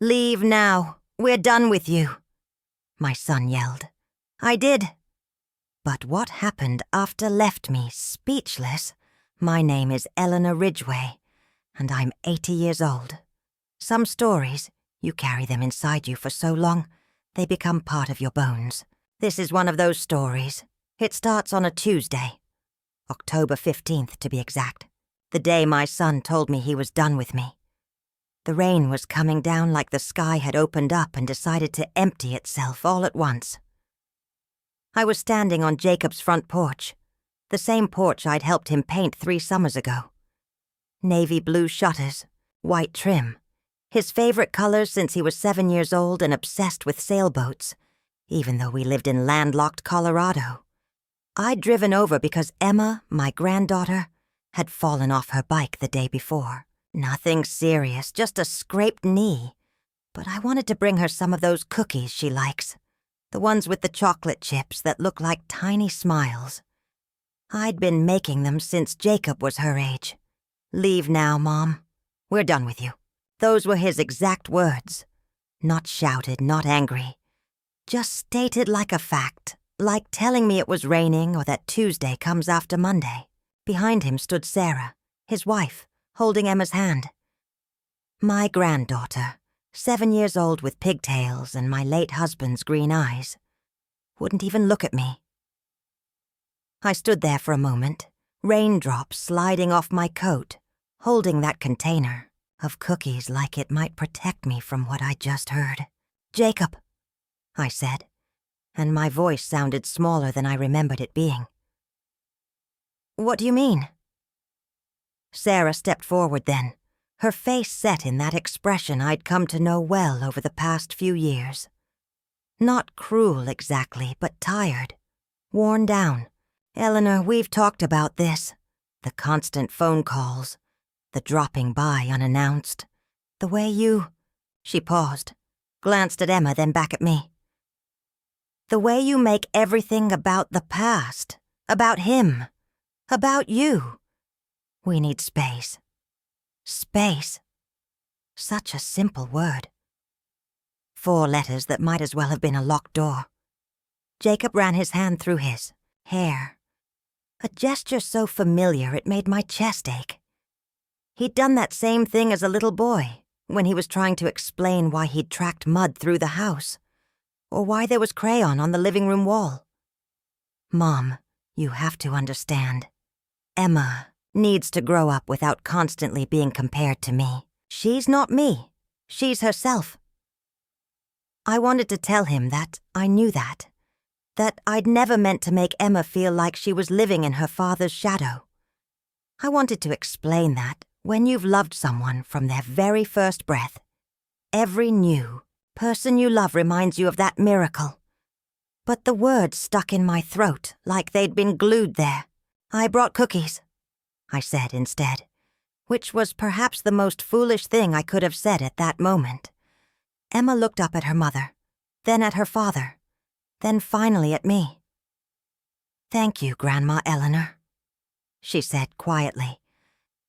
"Leave now. We're done with you," my son yelled. I did. But what happened after left me speechless. My name is Eleanor Ridgeway, and I'm 80 years old. Some stories, you carry them inside you for so long, they become part of your bones. This is one of those stories. It starts on a Tuesday, October 15th to be exact, the day my son told me he was done with me. The rain was coming down like the sky had opened up and decided to empty itself all at once. I was standing on Jacob's front porch, the same porch I'd helped him paint 3 summers ago. Navy blue shutters, white trim, his favorite colors since he was 7 years old and obsessed with sailboats, even though we lived in landlocked Colorado. I'd driven over because Emma, my granddaughter, had fallen off her bike the day before. Nothing serious, just a scraped knee. But I wanted to bring her some of those cookies she likes, the ones with the chocolate chips that look like tiny smiles. I'd been making them since Jacob was her age. "Leave now, Mom. We're done with you." Those were his exact words. Not shouted, not angry. Just stated like a fact, like telling me it was raining or that Tuesday comes after Monday. Behind him stood Sarah, his wife, holding Emma's hand. My granddaughter, 7 years old with pigtails and my late husband's green eyes, wouldn't even look at me. I stood there for a moment, raindrops sliding off my coat, holding that container of cookies like it might protect me from what I just heard. "Jacob," I said, and my voice sounded smaller than I remembered it being. "What do you mean?" Sarah stepped forward then, her face set in that expression I'd come to know well over the past few years. Not cruel exactly, but tired, worn down. "Eleanor, we've talked about this. The constant phone calls, the dropping by unannounced, the way you—" She paused, glanced at Emma, then back at me. "The way you make everything about the past, about him, about you. We need space." Space. Such a simple word. 4 letters that might as well have been a locked door. Jacob ran his hand through his hair. A gesture so familiar it made my chest ache. He'd done that same thing as a little boy, when he was trying to explain why he'd tracked mud through the house, or why there was crayon on the living room wall. "Mom, you have to understand. Emma needs to grow up without constantly being compared to me. She's not me. She's herself." I wanted to tell him that I knew that I'd never meant to make Emma feel like she was living in her father's shadow. I wanted to explain that when you've loved someone from their very first breath, every new person you love reminds you of that miracle. But the words stuck in my throat like they'd been glued there. "I brought cookies," I said instead, which was perhaps the most foolish thing I could have said at that moment. Emma looked up at her mother, then at her father, then finally at me. "Thank you, Grandma Eleanor," she said quietly,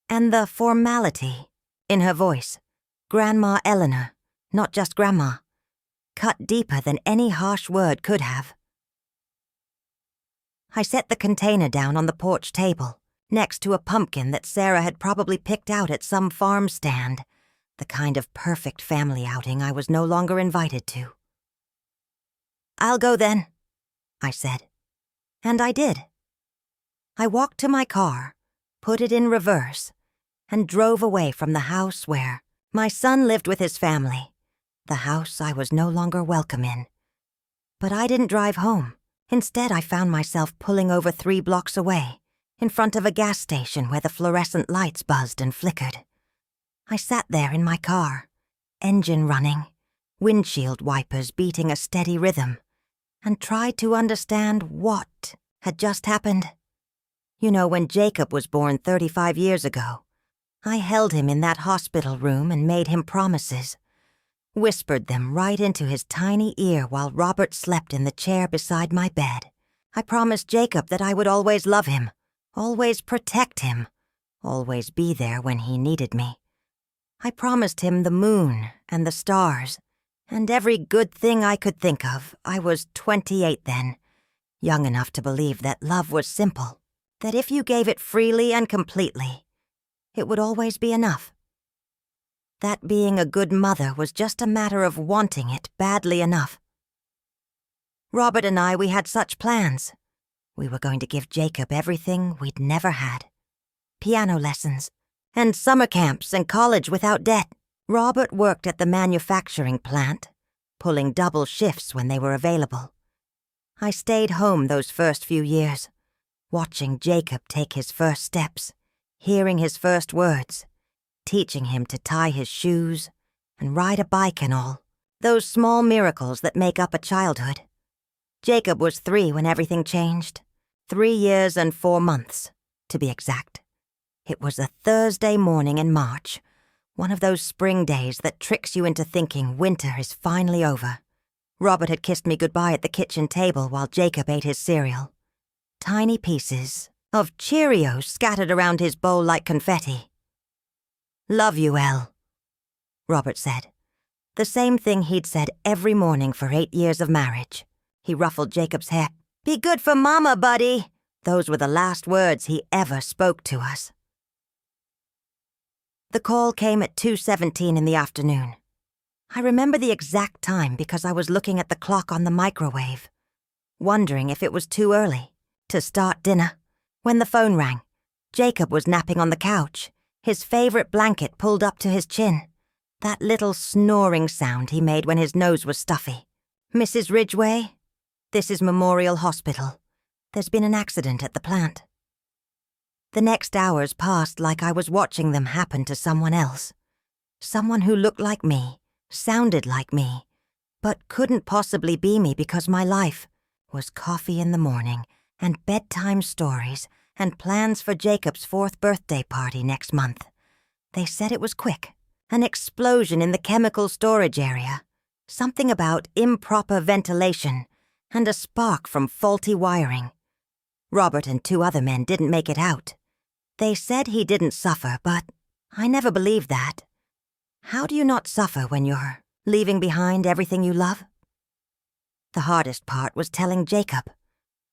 and the formality in her voice, Grandma Eleanor, not just Grandma, cut deeper than any harsh word could have. I set the container down on the porch table, next to a pumpkin that Sarah had probably picked out at some farm stand, the kind of perfect family outing I was no longer invited to. "I'll go then," I said. And I did. I walked to my car, put it in reverse, and drove away from the house where my son lived with his family, the house I was no longer welcome in. But I didn't drive home. Instead, I found myself pulling over 3 blocks away, in front of a gas station where the fluorescent lights buzzed and flickered. I sat there in my car, engine running, windshield wipers beating a steady rhythm, and tried to understand what had just happened. You know, when Jacob was born 35 years ago, I held him in that hospital room and made him promises, whispered them right into his tiny ear while Robert slept in the chair beside my bed. I promised Jacob that I would always love him, always protect him, always be there when he needed me. I promised him the moon and the stars, and every good thing I could think of. I was 28 then, young enough to believe that love was simple, that if you gave it freely and completely, it would always be enough. That being a good mother was just a matter of wanting it badly enough. Robert and I, we had such plans. We were going to give Jacob everything we'd never had. Piano lessons, and summer camps and college without debt. Robert worked at the manufacturing plant, pulling double shifts when they were available. I stayed home those first few years, watching Jacob take his first steps, hearing his first words, teaching him to tie his shoes and ride a bike and all. Those small miracles that make up a childhood. Jacob was 3 when everything changed. 3 years and 4 months, to be exact. It was a Thursday morning in March, one of those spring days that tricks you into thinking winter is finally over. Robert had kissed me goodbye at the kitchen table while Jacob ate his cereal. Tiny pieces of Cheerios scattered around his bowl like confetti. "Love you, Elle," Robert said. The same thing he'd said every morning for 8 years of marriage. He ruffled Jacob's hair. "Be good for Mama, buddy." Those were the last words he ever spoke to us. The call came at 2:17 in the afternoon. I remember the exact time because I was looking at the clock on the microwave, wondering if it was too early to start dinner. When the phone rang, Jacob was napping on the couch, his favorite blanket pulled up to his chin, that little snoring sound he made when his nose was stuffy. "Mrs. Ridgeway, this is Memorial Hospital. There's been an accident at the plant." The next hours passed like I was watching them happen to someone else. Someone who looked like me, sounded like me, but couldn't possibly be me because my life was coffee in the morning and bedtime stories and plans for Jacob's 4th birthday party next month. They said it was quick, an explosion in the chemical storage area, something about improper ventilation, and a spark from faulty wiring. Robert and 2 other men didn't make it out. They said he didn't suffer, but I never believed that. How do you not suffer when you're leaving behind everything you love? The hardest part was telling Jacob.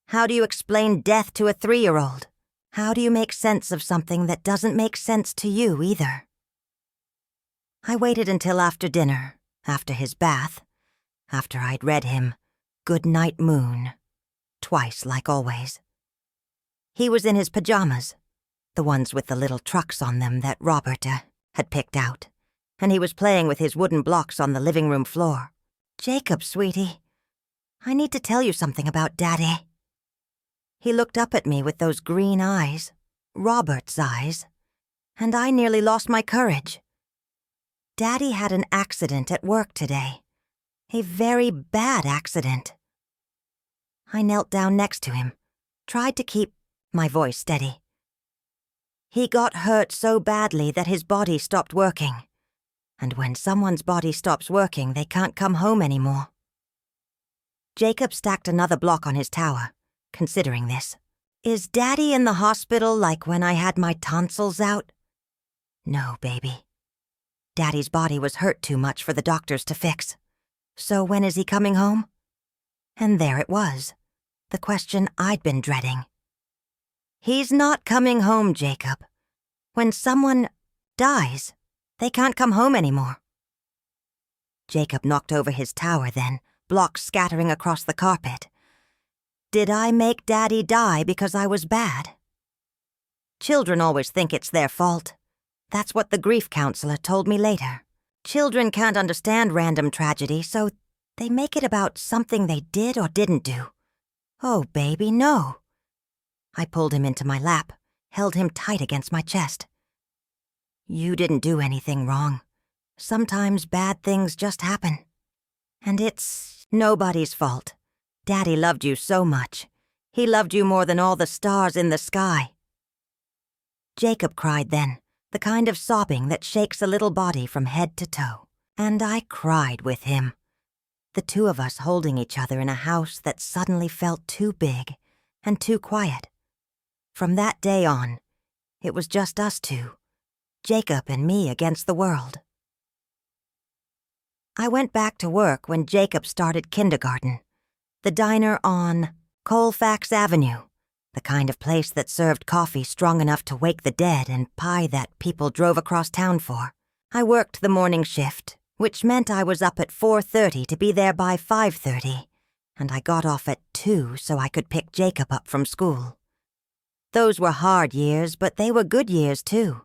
How do you explain death to a 3-year-old? How do you make sense of something that doesn't make sense to you either? I waited until after dinner, after his bath, after I'd read him "Good Night, Moon," twice like always. He was in his pajamas, the ones with the little trucks on them that Robert had picked out, and he was playing with his wooden blocks on the living room floor. "Jacob, sweetie, I need to tell you something about Daddy." He looked up at me with those green eyes, Robert's eyes, and I nearly lost my courage. Daddy had an accident at work today, a very bad accident. I knelt down next to him, tried to keep my voice steady. He got hurt so badly that his body stopped working. And when someone's body stops working, they can't come home anymore. Jacob stacked another block on his tower, considering this. "Is Daddy in the hospital like when I had my tonsils out?" "No, baby. Daddy's body was hurt too much for the doctors to fix. So when is he coming home?" And there it was, the question I'd been dreading. "He's not coming home, Jacob. When someone dies, they can't come home anymore." Jacob knocked over his tower then, blocks scattering across the carpet. "Did I make Daddy die because I was bad?" Children always think it's their fault. That's what the grief counselor told me later. Children can't understand random tragedy, so they make it about something they did or didn't do. Oh, baby, no. I pulled him into my lap, held him tight against my chest. "You didn't do anything wrong. Sometimes bad things just happen. And it's nobody's fault. Daddy loved you so much. He loved you more than all the stars in the sky." Jacob cried then, the kind of sobbing that shakes a little body from head to toe. And I cried with him. The 2 of us holding each other in a house that suddenly felt too big and too quiet. From that day on, it was just us 2, Jacob and me against the world. I went back to work when Jacob started kindergarten. The diner on Colfax Avenue, the kind of place that served coffee strong enough to wake the dead and pie that people drove across town for. I worked the morning shift, which meant I was up at 4:30 to be there by 5:30, and I got off at 2 so I could pick Jacob up from school. Those were hard years, but they were good years too.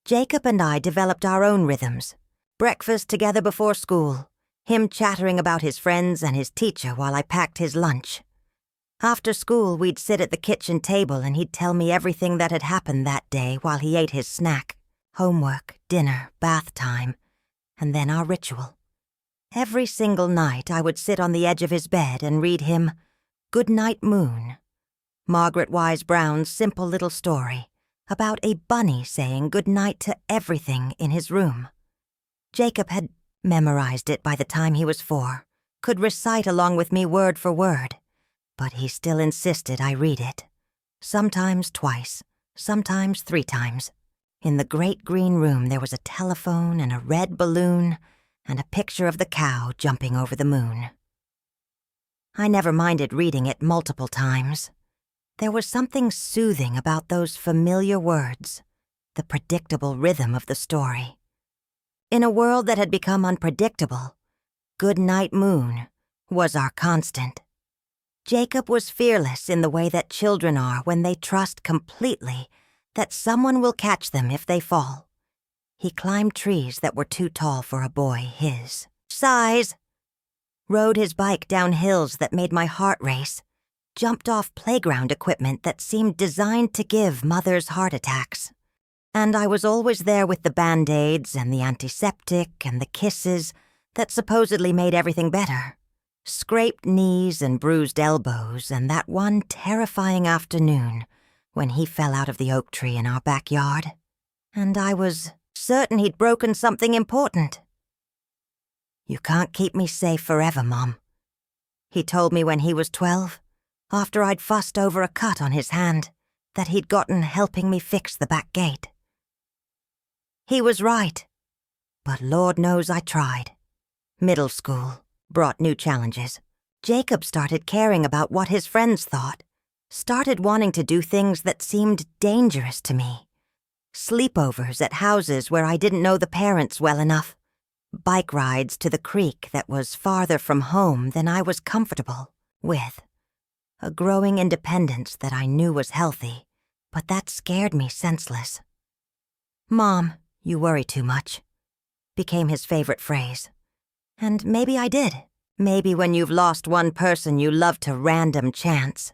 Jacob and I developed our own rhythms. Breakfast together before school, him chattering about his friends and his teacher while I packed his lunch. After school, we'd sit at the kitchen table and he'd tell me everything that had happened that day while he ate his snack. Homework, dinner, bath time, and then our ritual. Every single night I would sit on the edge of his bed and read him Good Night Moon, Margaret Wise Brown's simple little story about a bunny saying good night to everything in his room. Jacob had memorized it by the time he was 4, could recite along with me word for word, but he still insisted I read it. Sometimes twice, sometimes 3 times. In the great green room there was a telephone and a red balloon and a picture of the cow jumping over the moon. I never minded reading it multiple times. There was something soothing about those familiar words, the predictable rhythm of the story. In a world that had become unpredictable, Good Night Moon was our constant. Jacob was fearless in the way that children are when they trust completely that someone will catch them if they fall. He climbed trees that were too tall for a boy his size, rode his bike down hills that made my heart race, jumped off playground equipment that seemed designed to give mothers heart attacks. And I was always there with the Band-Aids and the antiseptic and the kisses that supposedly made everything better. Scraped knees and bruised elbows, and that one terrifying afternoon when he fell out of the oak tree in our backyard. And I was certain he'd broken something important. "You can't keep me safe forever, Mom," he told me when he was 12, after I'd fussed over a cut on his hand that he'd gotten helping me fix the back gate. He was right, but Lord knows I tried. Middle school brought new challenges. Jacob started caring about what his friends thought, started wanting to do things that seemed dangerous to me. Sleepovers at houses where I didn't know the parents well enough. Bike rides to the creek that was farther from home than I was comfortable with. A growing independence that I knew was healthy, but that scared me senseless. "Mom, you worry too much," became his favorite phrase. And maybe I did. Maybe when you've lost one person you love to random chance,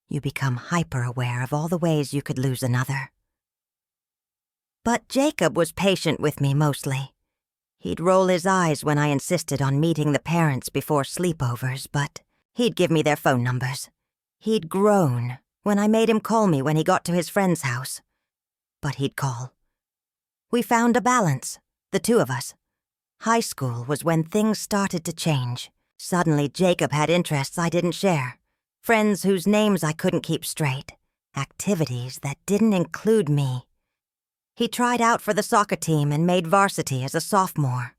you become hyper-aware of all the ways you could lose another. But Jacob was patient with me mostly. He'd roll his eyes when I insisted on meeting the parents before sleepovers, but he'd give me their phone numbers. He'd groan when I made him call me when he got to his friend's house. But he'd call. We found a balance, the two of us. High school was when things started to change. Suddenly Jacob had interests I didn't share. Friends whose names I couldn't keep straight. Activities that didn't include me. He tried out for the soccer team and made varsity as a sophomore.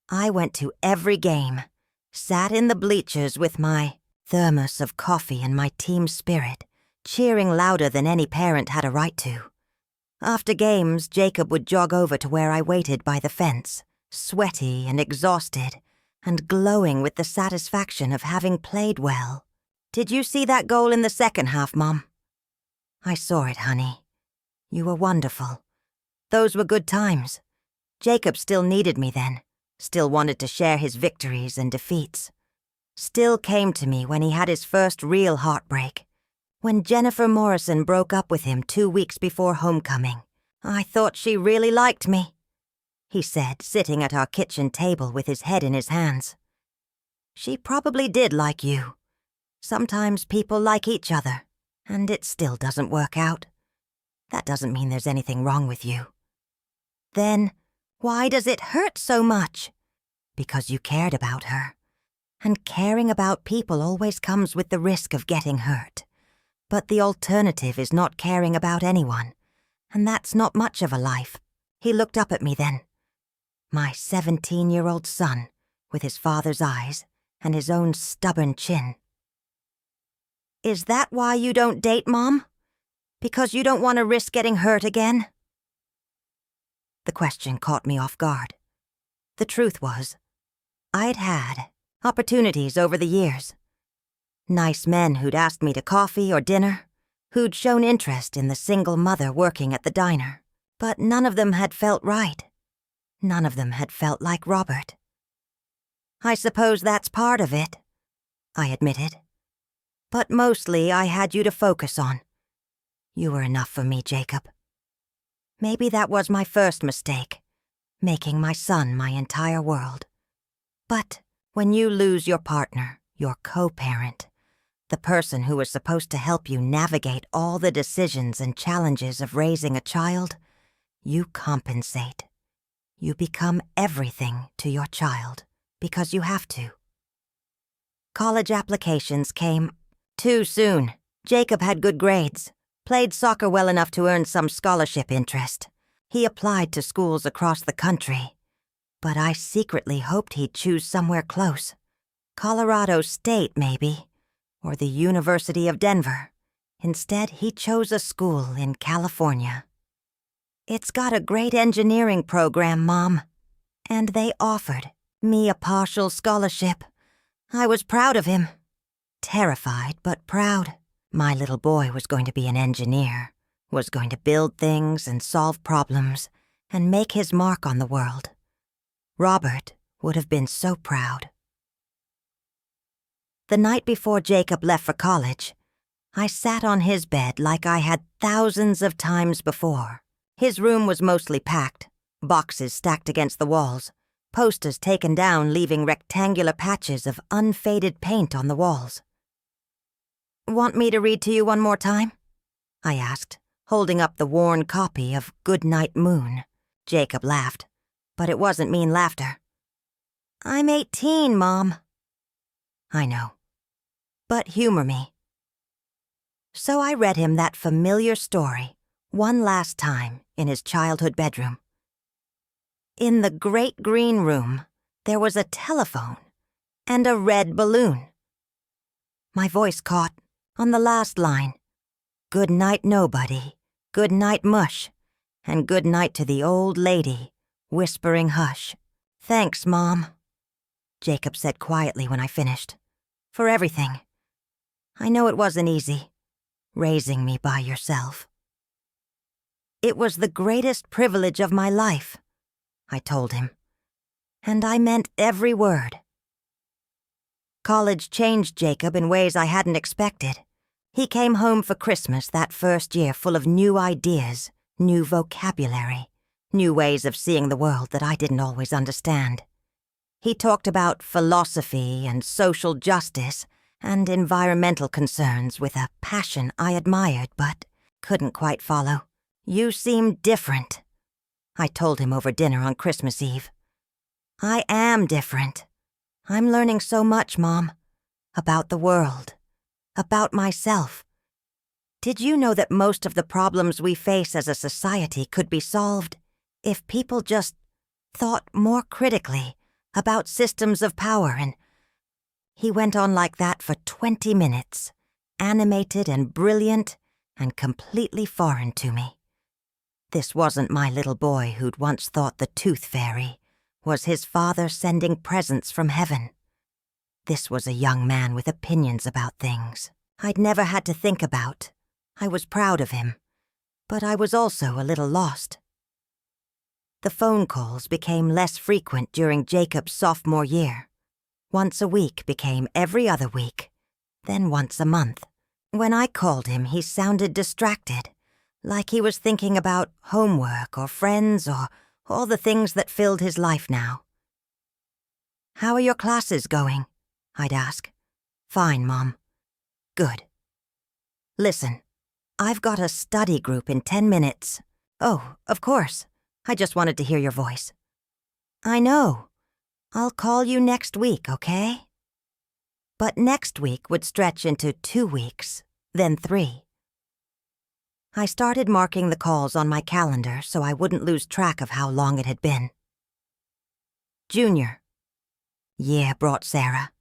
I went to every game, sat in the bleachers with my thermos of coffee and my team spirit, cheering louder than any parent had a right to. After games, Jacob would jog over to where I waited by the fence, sweaty and exhausted, and glowing with the satisfaction of having played well. "Did you see that goal in the second half, Mom?" "I saw it, honey. You were wonderful. Those were good times." Jacob still needed me then, still wanted to share his victories and defeats. Still came to me when he had his first real heartbreak. When Jennifer Morrison broke up with him 2 weeks before homecoming. "I thought she really liked me," he said, sitting at our kitchen table with his head in his hands. "She probably did like you. Sometimes people like each other, and it still doesn't work out. That doesn't mean there's anything wrong with you." "Then, why does it hurt so much?" "Because you cared about her. And caring about people always comes with the risk of getting hurt. But the alternative is not caring about anyone, and that's not much of a life. He looked up at me then. My 17-year-old son, with his father's eyes and his own stubborn chin. Is that why you don't date, Mom? Because you don't want to risk getting hurt again? The question caught me off guard. The truth was, I'd had opportunities over the years. Nice men who'd asked me to coffee or dinner, who'd shown interest in the single mother working at the diner, but none of them had felt right. None of them had felt like Robert. I suppose that's part of it, I admitted. But mostly I had you to focus on. You were enough for me, Jacob. Maybe that was my first mistake, making my son my entire world. But when you lose your partner, your co-parent, the person who was supposed to help you navigate all the decisions and challenges of raising a child, you compensate. You become everything to your child because you have to. College applications came too soon. Jacob had good grades, played soccer well enough to earn some scholarship interest. He applied to schools across the country, but I secretly hoped he'd choose somewhere close. Colorado State, maybe, or the University of Denver. Instead, he chose a school in California. It's got a great engineering program, Mom, and they offered me a partial scholarship. I was proud of him. Terrified, but proud. My little boy was going to be an engineer, was going to build things and solve problems and make his mark on the world. Robert would have been so proud. The night before Jacob left for college, I sat on his bed like I had thousands of times before. His room was mostly packed, boxes stacked against the walls, posters taken down leaving rectangular patches of unfaded paint on the walls. Want me to read to you one more time? I asked, holding up the worn copy of Goodnight Moon. Jacob laughed, but it wasn't mean laughter. I'm 18, Mom. I know. But humor me. So I read him that familiar story one last time in his childhood bedroom. In the great green room, there was a telephone and a red balloon. My voice caught on the last line. Good night, nobody. Good night, mush. And good night to the old lady, whispering hush. Thanks, Mom, Jacob said quietly when I finished. For everything. I know it wasn't easy, raising me by yourself. It was the greatest privilege of my life, I told him. And I meant every word. College changed Jacob in ways I hadn't expected. He came home for Christmas that first year full of new ideas, new vocabulary, new ways of seeing the world that I didn't always understand. He talked about philosophy and social justice and environmental concerns with a passion I admired but couldn't quite follow. You seem different, I told him over dinner on Christmas Eve. I am different. I'm learning so much, Mom, about the world, about myself. Did you know that most of the problems we face as a society could be solved if people just thought more critically about systems of power? And he went on like that for 20 minutes, animated and brilliant and completely foreign to me. This wasn't my little boy who'd once thought the tooth fairy was his father sending presents from heaven. This was a young man with opinions about things I'd never had to think about. I was proud of him, but I was also a little lost. The phone calls became less frequent during Jacob's sophomore year. Once a week became every other week, then once a month. When I called him, he sounded distracted, like he was thinking about homework or friends or all the things that filled his life now. How are your classes going? I'd ask. Fine, Mom. Good. Listen, I've got a study group in 10 minutes. Oh, of course. I just wanted to hear your voice. I know. I'll call you next week, okay? But next week would stretch into 2 weeks, then 3. I started marking the calls on my calendar so I wouldn't lose track of how long it had been. Junior. Year brought Sarah.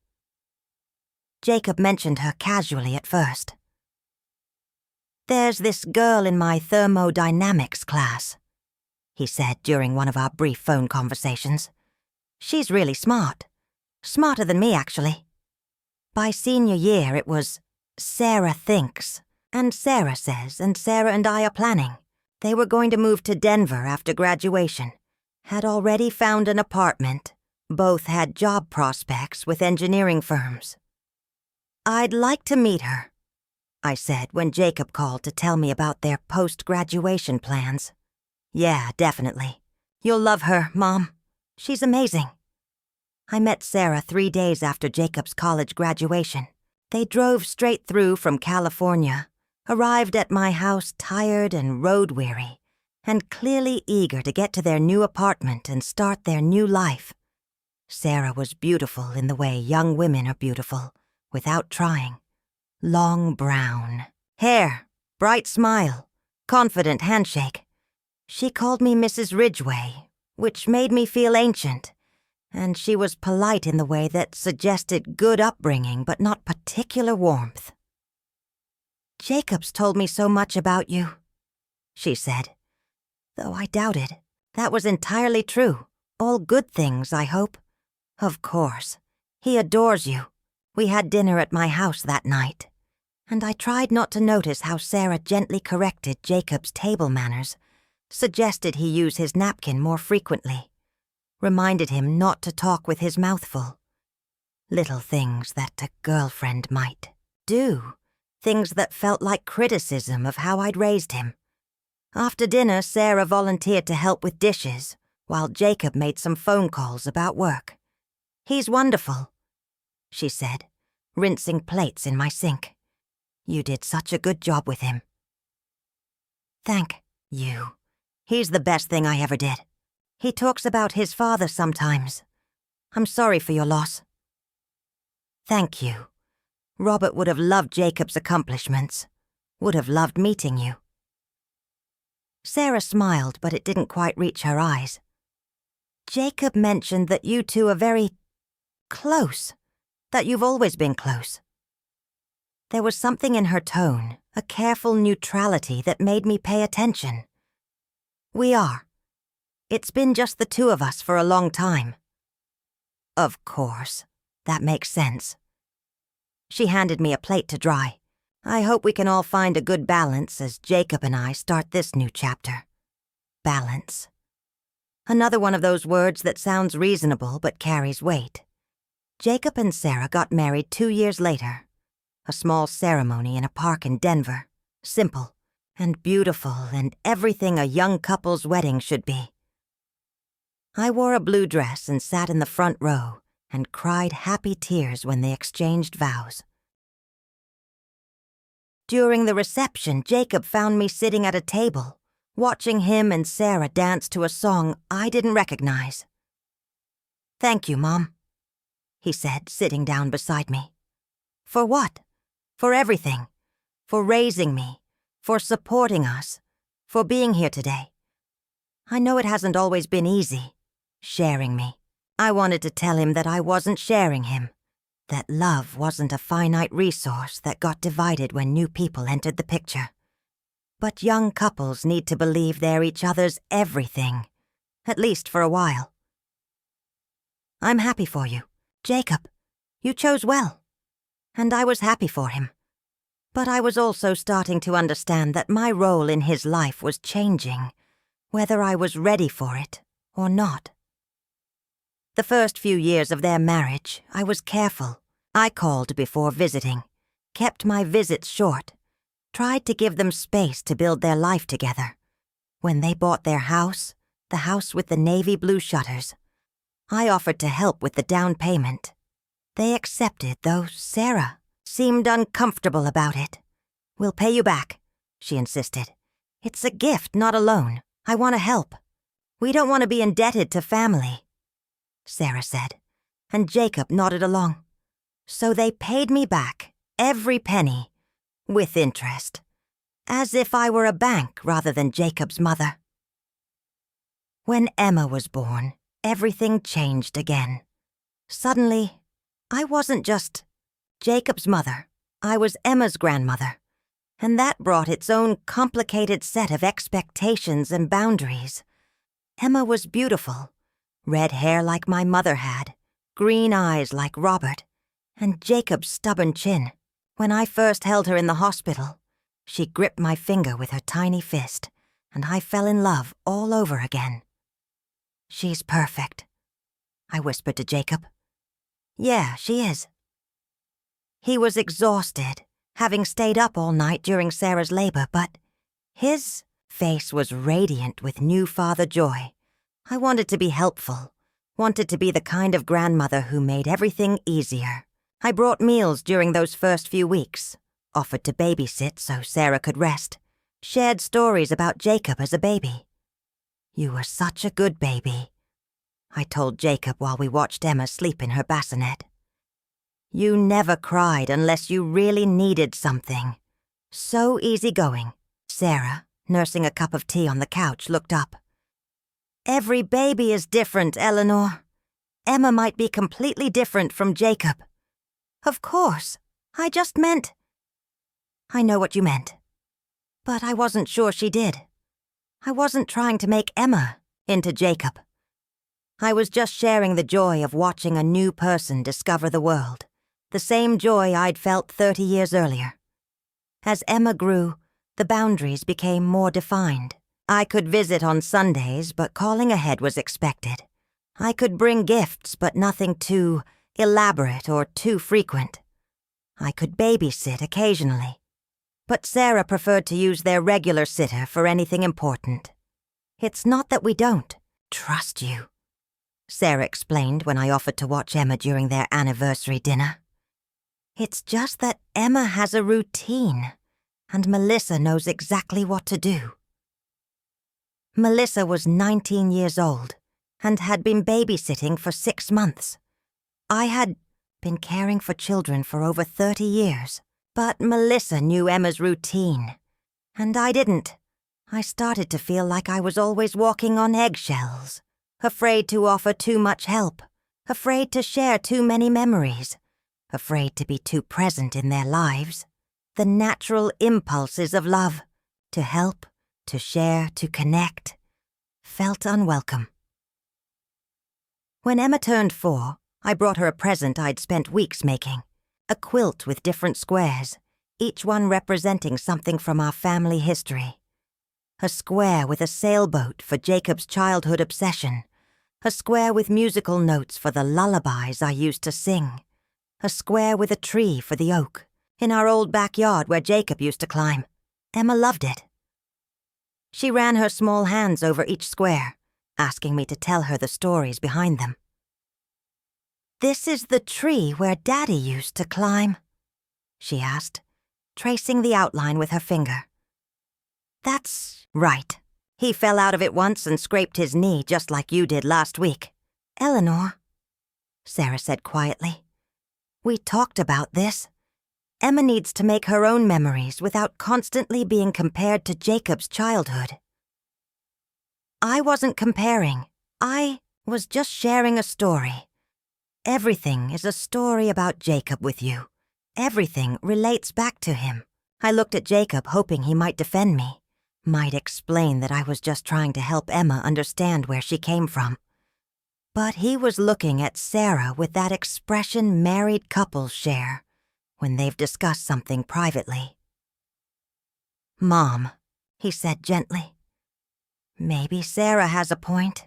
Jacob mentioned her casually at first. "There's this girl in my thermodynamics class," he said during one of our brief phone conversations. "She's really smart. Smarter than me, actually. By senior year, it was Sarah thinks, and Sarah says, and Sarah and I are planning. They were going to move to Denver after graduation. Had already found an apartment. Both had job prospects with engineering firms. I'd like to meet her," I said when Jacob called to tell me about their post-graduation plans. "Yeah, definitely. You'll love her, Mom. She's amazing." I met Sarah 3 days after Jacob's college graduation. They drove straight through from California, arrived at my house tired and road-weary, and clearly eager to get to their new apartment and start their new life. Sarah was beautiful in the way young women are beautiful, without trying. Long brown hair, bright smile, confident handshake. She called me Mrs. Ridgeway, which made me feel ancient, and she was polite in the way that suggested good upbringing but not particular warmth. "Jacob's told me so much about you," she said. Though I doubted. That was entirely true. All good things, I hope. "Of course. He adores you. We had dinner at my house that night." And I tried not to notice how Sarah gently corrected Jacob's table manners, suggested he use his napkin more frequently, reminded him not to talk with his mouth full. Little things that a girlfriend might do, things that felt like criticism of how I'd raised him. After dinner, Sarah volunteered to help with dishes, while Jacob made some phone calls about work. "He's wonderful," she said, rinsing plates in my sink. "You did such a good job with him." "Thank you. He's the best thing I ever did. He talks about his father sometimes. I'm sorry for your loss." "Thank you. Robert would have loved Jacob's accomplishments. Would have loved meeting you." Sarah smiled, but it didn't quite reach her eyes. "Jacob mentioned that you two are very close, that you've always been close." There was something in her tone, a careful neutrality that made me pay attention. "We are. It's been just the two of us for a long time." "Of course. That makes sense." She handed me a plate to dry. "I hope we can all find a good balance as Jacob and I start this new chapter." Balance. Another one of those words that sounds reasonable but carries weight. Jacob and Sarah got married 2 years later. A small ceremony in a park in Denver. Simple and beautiful and everything a young couple's wedding should be. I wore a blue dress and sat in the front row and cried happy tears when they exchanged vows. During the reception, Jacob found me sitting at a table, watching him and Sarah dance to a song I didn't recognize. "Thank you, Mom," he said, sitting down beside me. "For what? For everything. For raising me. For supporting us. For being here today. I know it hasn't always been easy, sharing me. I wanted to tell him that I wasn't sharing him. That love wasn't a finite resource that got divided when new people entered the picture. But young couples need to believe they're each other's everything, at least for a while. I'm happy for you, Jacob. You chose well. And I was happy for him. But I was also starting to understand that my role in his life was changing, whether I was ready for it or not. The first few years of their marriage, I was careful. I called before visiting, kept my visits short, tried to give them space to build their life together. When they bought their house, the house with the navy blue shutters, I offered to help with the down payment. They accepted, though Sarah seemed uncomfortable about it. "We'll pay you back," she insisted. "It's a gift, not a loan. I want to help. We don't want to be indebted to family," Sarah said, and Jacob nodded along. So they paid me back, every penny, with interest. as if I were a bank rather than Jacob's mother. When Emma was born, everything changed again. Suddenly, I wasn't just Jacob's mother, I was Emma's grandmother, and that brought its own complicated set of expectations and boundaries. Emma was beautiful, red hair like my mother had, green eyes like Robert, and Jacob's stubborn chin. When I first held her in the hospital, she gripped my finger with her tiny fist, and I fell in love all over again. "She's perfect," I whispered to Jacob. "Yeah, she is." He was exhausted, having stayed up all night during Sarah's labor, but his face was radiant with new father joy. I wanted to be helpful, wanted to be the kind of grandmother who made everything easier. I brought meals during those first few weeks, offered to babysit so Sarah could rest, shared stories about Jacob as a baby. "You were such a good baby," I told Jacob while we watched Emma sleep in her bassinet. "You never cried unless you really needed something. So easygoing." Sarah, nursing a cup of tea on the couch, looked up. "Every baby is different, Eleanor. Emma might be completely different from Jacob." "Of course. I just meant—" "I know what you meant. But I wasn't sure she did. I wasn't trying to make Emma into Jacob. I was just sharing the joy of watching a new person discover the world, the same joy I'd felt 30 years earlier. As Emma grew, the boundaries became more defined. I could visit on Sundays, but calling ahead was expected. I could bring gifts, but nothing too elaborate or too frequent. I could babysit occasionally, but Sarah preferred to use their regular sitter for anything important. "It's not that we don't trust you," Sarah explained when I offered to watch Emma during their anniversary dinner. "It's just that Emma has a routine, and Melissa knows exactly what to do." Melissa was 19 years old and had been babysitting for 6 months. I had been caring for children for over 30 years. But Melissa knew Emma's routine, and I didn't. I started to feel like I was always walking on eggshells, afraid to offer too much help, afraid to share too many memories, afraid to be too present in their lives. The natural impulses of love, to help, to share, to connect, felt unwelcome. When Emma turned 4, I brought her a present I'd spent weeks making. A quilt with different squares, each one representing something from our family history. A square with a sailboat for Jacob's childhood obsession. A square with musical notes for the lullabies I used to sing. A square with a tree for the oak, in our old backyard where Jacob used to climb. Emma loved it. She ran her small hands over each square, asking me to tell her the stories behind them. "This is the tree where Daddy used to climb," she asked, tracing the outline with her finger. "That's right. He fell out of it once and scraped his knee just like you did last week." "Eleanor," Sarah said quietly, "we talked about this. Emma needs to make her own memories without constantly being compared to Jacob's childhood." I wasn't comparing. I was just sharing a story. Everything is a story about Jacob with you. Everything relates back to him. I looked at Jacob hoping he might defend me, might explain that I was just trying to help Emma understand where she came from. But he was looking at Sarah with that expression married couples share when they've discussed something privately. "Mom," he said gently, "maybe Sarah has a point.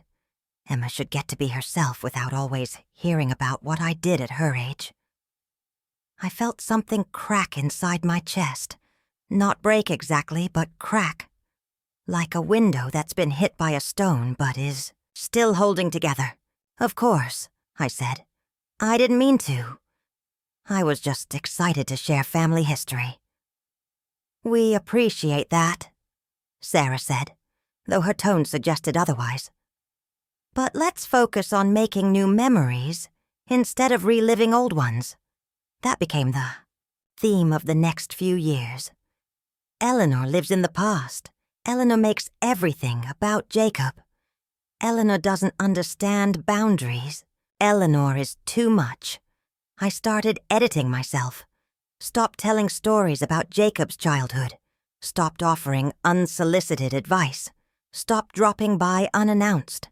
Emma should get to be herself without always hearing about what I did at her age." I felt something crack inside my chest. Not break exactly, but crack. Like a window that's been hit by a stone but is still holding together. "Of course," I said. "I didn't mean to. I was just excited to share family history." "We appreciate that," Sarah said, though her tone suggested otherwise. "But let's focus on making new memories instead of reliving old ones." That became the theme of the next few years. Eleanor lives in the past. Eleanor makes everything about Jacob. Eleanor doesn't understand boundaries. Eleanor is too much. I started editing myself. Stopped telling stories about Jacob's childhood. Stopped offering unsolicited advice. Stopped dropping by unannounced.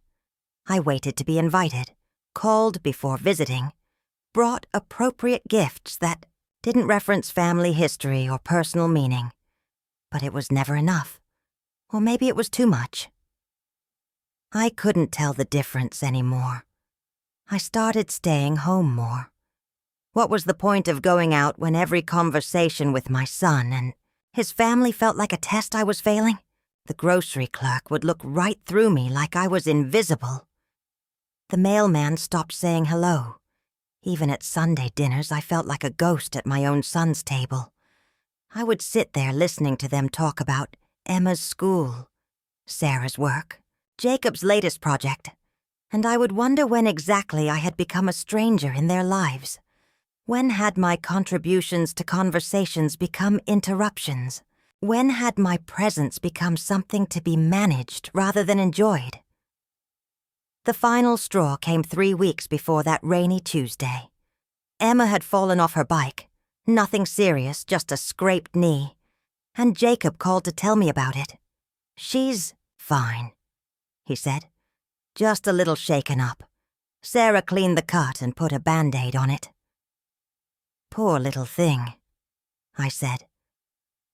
I waited to be invited. Called before visiting. Brought appropriate gifts that didn't reference family history or personal meaning. But it was never enough. Or maybe it was too much. I couldn't tell the difference anymore. I started staying home more. What was the point of going out when every conversation with my son and his family felt like a test I was failing? The grocery clerk would look right through me like I was invisible. The mailman stopped saying hello. Even at Sunday dinners, I felt like a ghost at my own son's table. I would sit there listening to them talk about Emma's school, Sarah's work, Jacob's latest project, and I would wonder when exactly I had become a stranger in their lives. When had my contributions to conversations become interruptions? When had my presence become something to be managed rather than enjoyed? The final straw came 3 weeks before that rainy Tuesday. Emma had fallen off her bike. Nothing serious, just a scraped knee. And Jacob called to tell me about it. "She's fine," he said. "Just a little shaken up. Sarah cleaned the cut and put a Band-Aid on it." "Poor little thing," I said.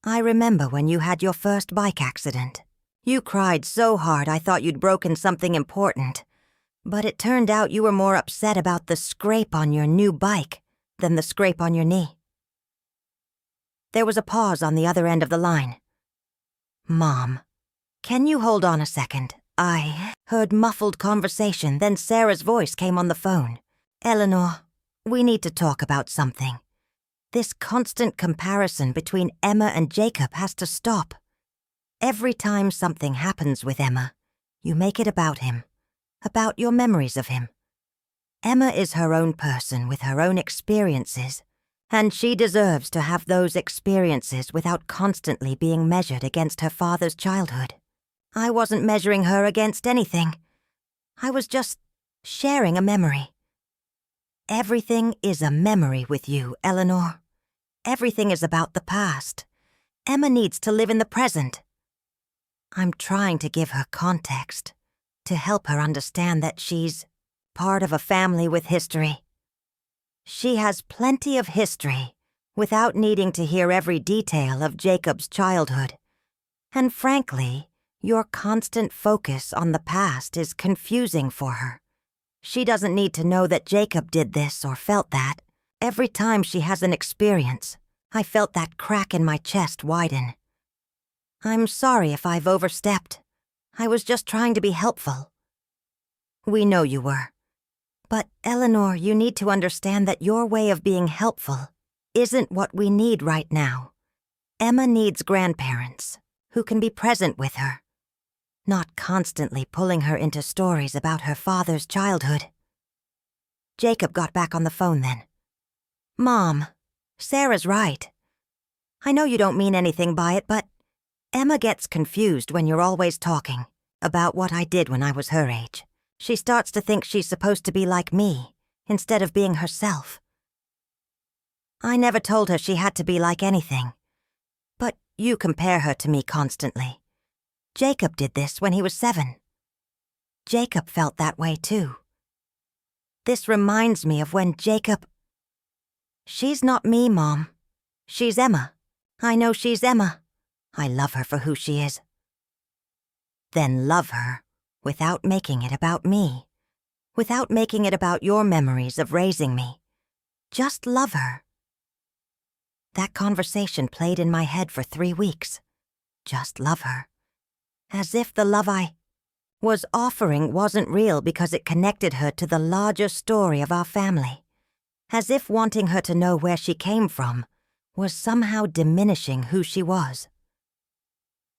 "I remember when you had your first bike accident. You cried so hard I thought you'd broken something important. But it turned out you were more upset about the scrape on your new bike than the scrape on your knee." There was a pause on the other end of the line. "Mom, can you hold on a second? I heard muffled conversation, then Sarah's voice came on the phone. Eleanor, we need to talk about something. This constant comparison between Emma and Jacob has to stop. Every time something happens with Emma, you make it about him, about your memories of him. Emma is her own person with her own experiences, and she deserves to have those experiences without constantly being measured against her father's childhood. I wasn't measuring her against anything. I was just sharing a memory. Everything is a memory with you, Eleanor. Everything is about the past. Emma needs to live in the present. I'm trying to give her context, to help her understand that she's part of a family with history. She has plenty of history without needing to hear every detail of Jacob's childhood. And frankly, your constant focus on the past is confusing for her. She doesn't need to know that Jacob did this or felt that. Every time she has an experience, I felt that crack in my chest widen. I'm sorry if I've overstepped. I was just trying to be helpful. We know you were. But, Eleanor, you need to understand that your way of being helpful isn't what we need right now. Emma needs grandparents who can be present with her, not constantly pulling her into stories about her father's childhood. Jacob got back on the phone then. Mom, Sarah's right. I know you don't mean anything by it, but Emma gets confused when you're always talking about what I did when I was her age. She starts to think she's supposed to be like me, instead of being herself. I never told her she had to be like anything. But you compare her to me constantly. Jacob did this when he was 7. Jacob felt that way too. This reminds me of when Jacob... She's not me, Mom. She's Emma. I know she's Emma. I love her for who she is. Then love her without making it about me. Without making it about your memories of raising me. Just love her. That conversation played in my head for 3 weeks. Just love her. As if the love I was offering wasn't real because it connected her to the larger story of our family. As if wanting her to know where she came from was somehow diminishing who she was.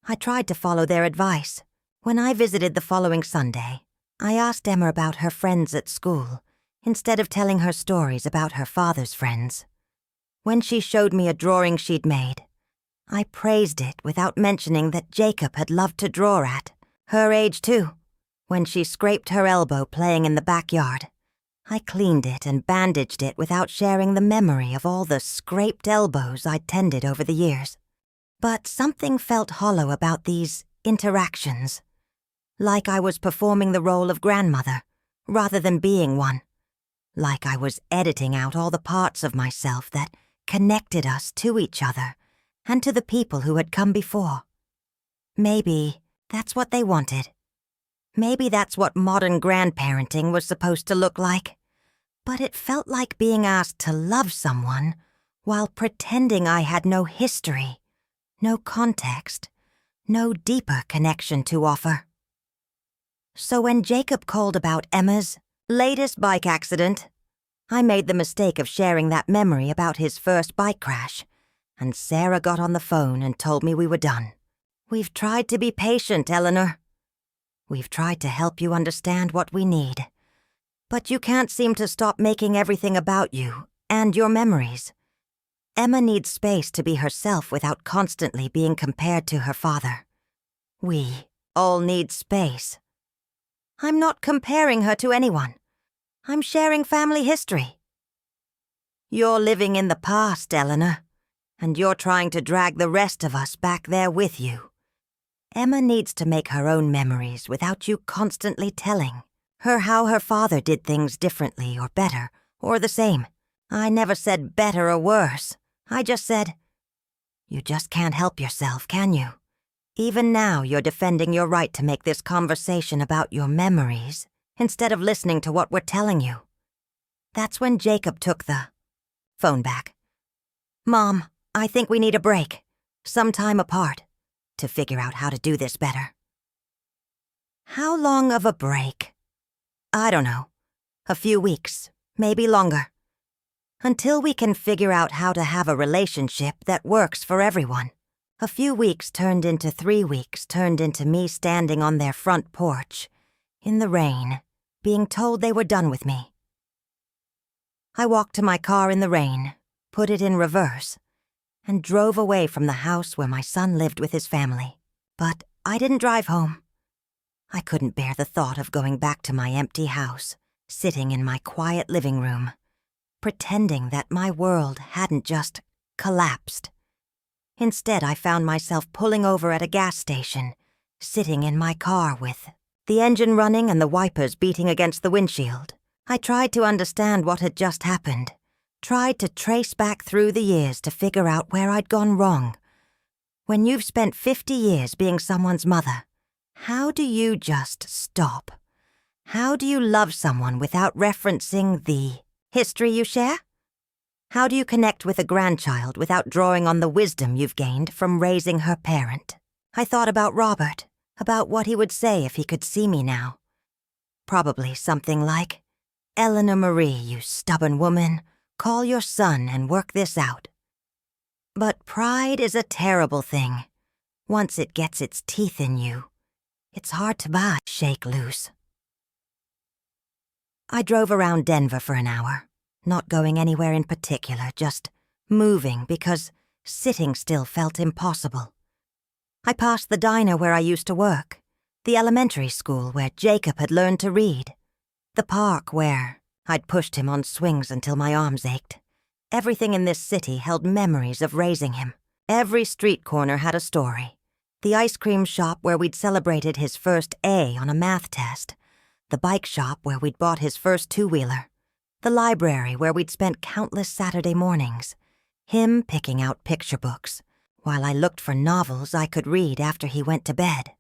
I tried to follow their advice. When I visited the following Sunday, I asked Emma about her friends at school, instead of telling her stories about her father's friends. When she showed me a drawing she'd made, I praised it without mentioning that Jacob had loved to draw at, her age too, when she scraped her elbow playing in the backyard. I cleaned it and bandaged it without sharing the memory of all the scraped elbows I'd tended over the years. But something felt hollow about these interactions, like I was performing the role of grandmother rather than being one, like I was editing out all the parts of myself that connected us to each other and to the people who had come before. Maybe that's what they wanted. Maybe that's what modern grandparenting was supposed to look like. But it felt like being asked to love someone while pretending I had no history, no context, no deeper connection to offer. So when Jacob called about Emma's latest bike accident, I made the mistake of sharing that memory about his first bike crash, and Sarah got on the phone and told me we were done. We've tried to be patient, Eleanor. We've tried to help you understand what we need. But you can't seem to stop making everything about you and your memories. Emma needs space to be herself without constantly being compared to her father. We all need space. I'm not comparing her to anyone. I'm sharing family history. You're living in the past, Eleanor, and you're trying to drag the rest of us back there with you. Emma needs to make her own memories without you constantly telling her how her father did things differently or better or the same. I never said better or worse. I just said, you just can't help yourself, can you? Even now you're defending your right to make this conversation about your memories instead of listening to what we're telling you. That's when Jacob took the phone back. Mom, I think we need a break, some time apart, to figure out how to do this better. How long of a break? I don't know. A few weeks, maybe longer. Until we can figure out how to have a relationship that works for everyone. A few weeks turned into 3 weeks, turned into me standing on their front porch, in the rain, being told they were done with me. I walked to my car in the rain, put it in reverse, and drove away from the house where my son lived with his family. But I didn't drive home. I couldn't bear the thought of going back to my empty house, sitting in my quiet living room, pretending that my world hadn't just collapsed. Instead, I found myself pulling over at a gas station, sitting in my car with the engine running and the wipers beating against the windshield. I tried to understand what had just happened, tried to trace back through the years to figure out where I'd gone wrong. When you've spent 50 years being someone's mother, how do you just stop? How do you love someone without referencing the history you share? How do you connect with a grandchild without drawing on the wisdom you've gained from raising her parent? I thought about Robert, about what he would say if he could see me now. Probably something like, Eleanor Marie, you stubborn woman, call your son and work this out. But pride is a terrible thing. Once it gets its teeth in you, it's hard to shake loose. I drove around Denver for an hour, not going anywhere in particular, just moving because sitting still felt impossible. I passed the diner where I used to work, the elementary school where Jacob had learned to read, the park where I'd pushed him on swings until my arms ached. Everything in this city held memories of raising him. Every street corner had a story. The ice cream shop where we'd celebrated his first A on a math test, the bike shop where we'd bought his first two-wheeler, the library where we'd spent countless Saturday mornings, him picking out picture books, while I looked for novels I could read after he went to bed.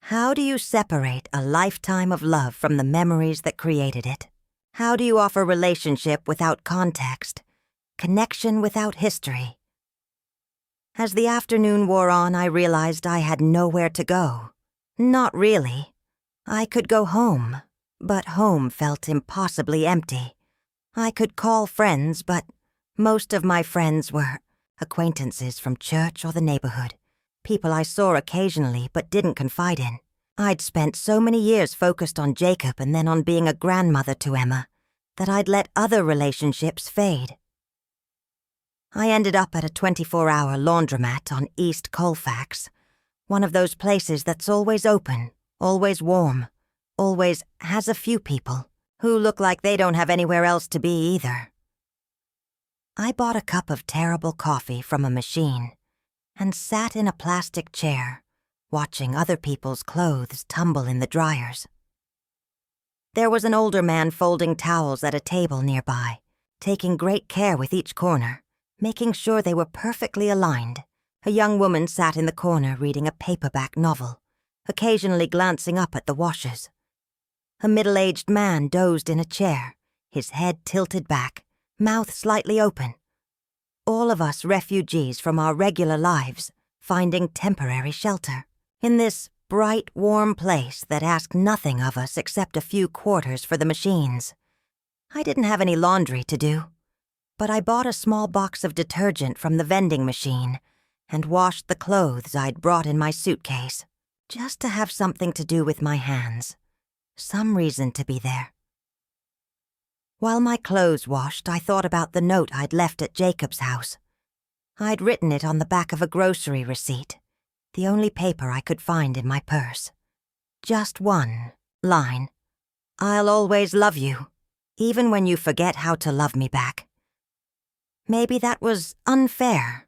How do you separate a lifetime of love from the memories that created it? How do you offer relationship without context, connection without history? As the afternoon wore on, I realized I had nowhere to go. Not really. I could go home, but home felt impossibly empty. I could call friends, but most of my friends were acquaintances from church or the neighborhood, people I saw occasionally but didn't confide in. I'd spent so many years focused on Jacob and then on being a grandmother to Emma that I'd let other relationships fade. I ended up at a 24-hour laundromat on East Colfax, one of those places that's always open, always warm, always has a few people who look like they don't have anywhere else to be either. I bought a cup of terrible coffee from a machine and sat in a plastic chair, watching other people's clothes tumble in the dryers. There was an older man folding towels at a table nearby, taking great care with each corner, making sure they were perfectly aligned. A young woman sat in the corner reading a paperback novel, occasionally glancing up at the washers. A middle-aged man dozed in a chair, his head tilted back, mouth slightly open. All of us refugees from our regular lives, finding temporary shelter in this bright, warm place that asked nothing of us except a few quarters for the machines. I didn't have any laundry to do, but I bought a small box of detergent from the vending machine and washed the clothes I'd brought in my suitcase, just to have something to do with my hands, some reason to be there. While my clothes washed, I thought about the note I'd left at Jacob's house. I'd written it on the back of a grocery receipt, the only paper I could find in my purse. Just one line. I'll always love you, even when you forget how to love me back. Maybe that was unfair.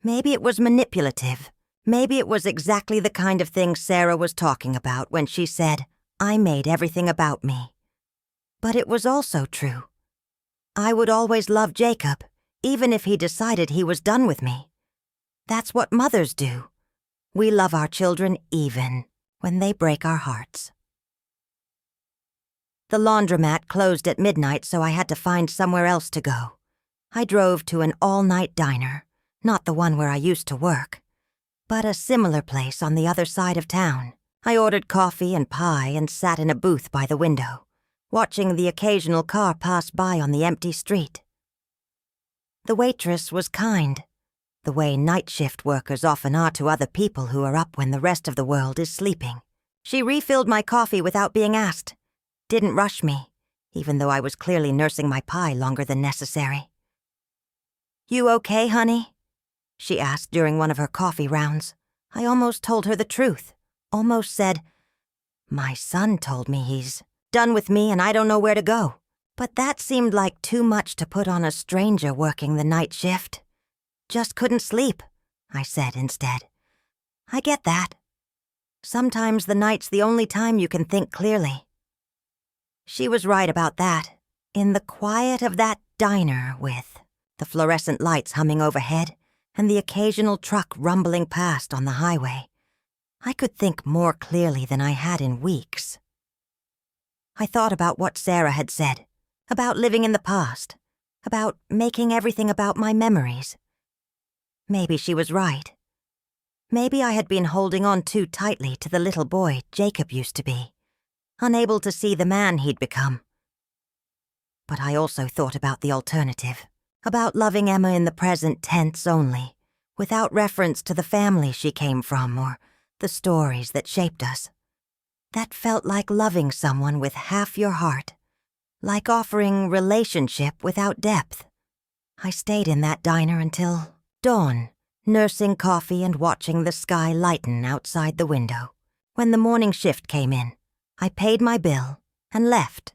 Maybe it was manipulative. Maybe it was exactly the kind of thing Sarah was talking about when she said, I made everything about me. But it was also true. I would always love Jacob, even if he decided he was done with me. That's what mothers do. We love our children even when they break our hearts. The laundromat closed at midnight, so I had to find somewhere else to go. I drove to an all-night diner, not the one where I used to work, but a similar place on the other side of town. I ordered coffee and pie and sat in a booth by the window, watching the occasional car pass by on the empty street. The waitress was kind, the way night shift workers often are to other people who are up when the rest of the world is sleeping. She refilled my coffee without being asked, didn't rush me, even though I was clearly nursing my pie longer than necessary. You okay, honey? She asked during one of her coffee rounds. I almost told her the truth, almost said, my son told me he's done with me and I don't know where to go. But that seemed like too much to put on a stranger working the night shift. Just couldn't sleep, I said instead. I get that. Sometimes the night's the only time you can think clearly. She was right about that. In the quiet of that diner with the fluorescent lights humming overhead and the occasional truck rumbling past on the highway, I could think more clearly than I had in weeks. I thought about what Sarah had said, about living in the past, about making everything about my memories. Maybe she was right. Maybe I had been holding on too tightly to the little boy Jacob used to be, unable to see the man he'd become. But I also thought about the alternative, about loving Emma in the present tense only, without reference to the family she came from or the stories that shaped us. That felt like loving someone with half your heart, like offering relationship without depth. I stayed in that diner until dawn, nursing coffee and watching the sky lighten outside the window. When the morning shift came in, I paid my bill and left,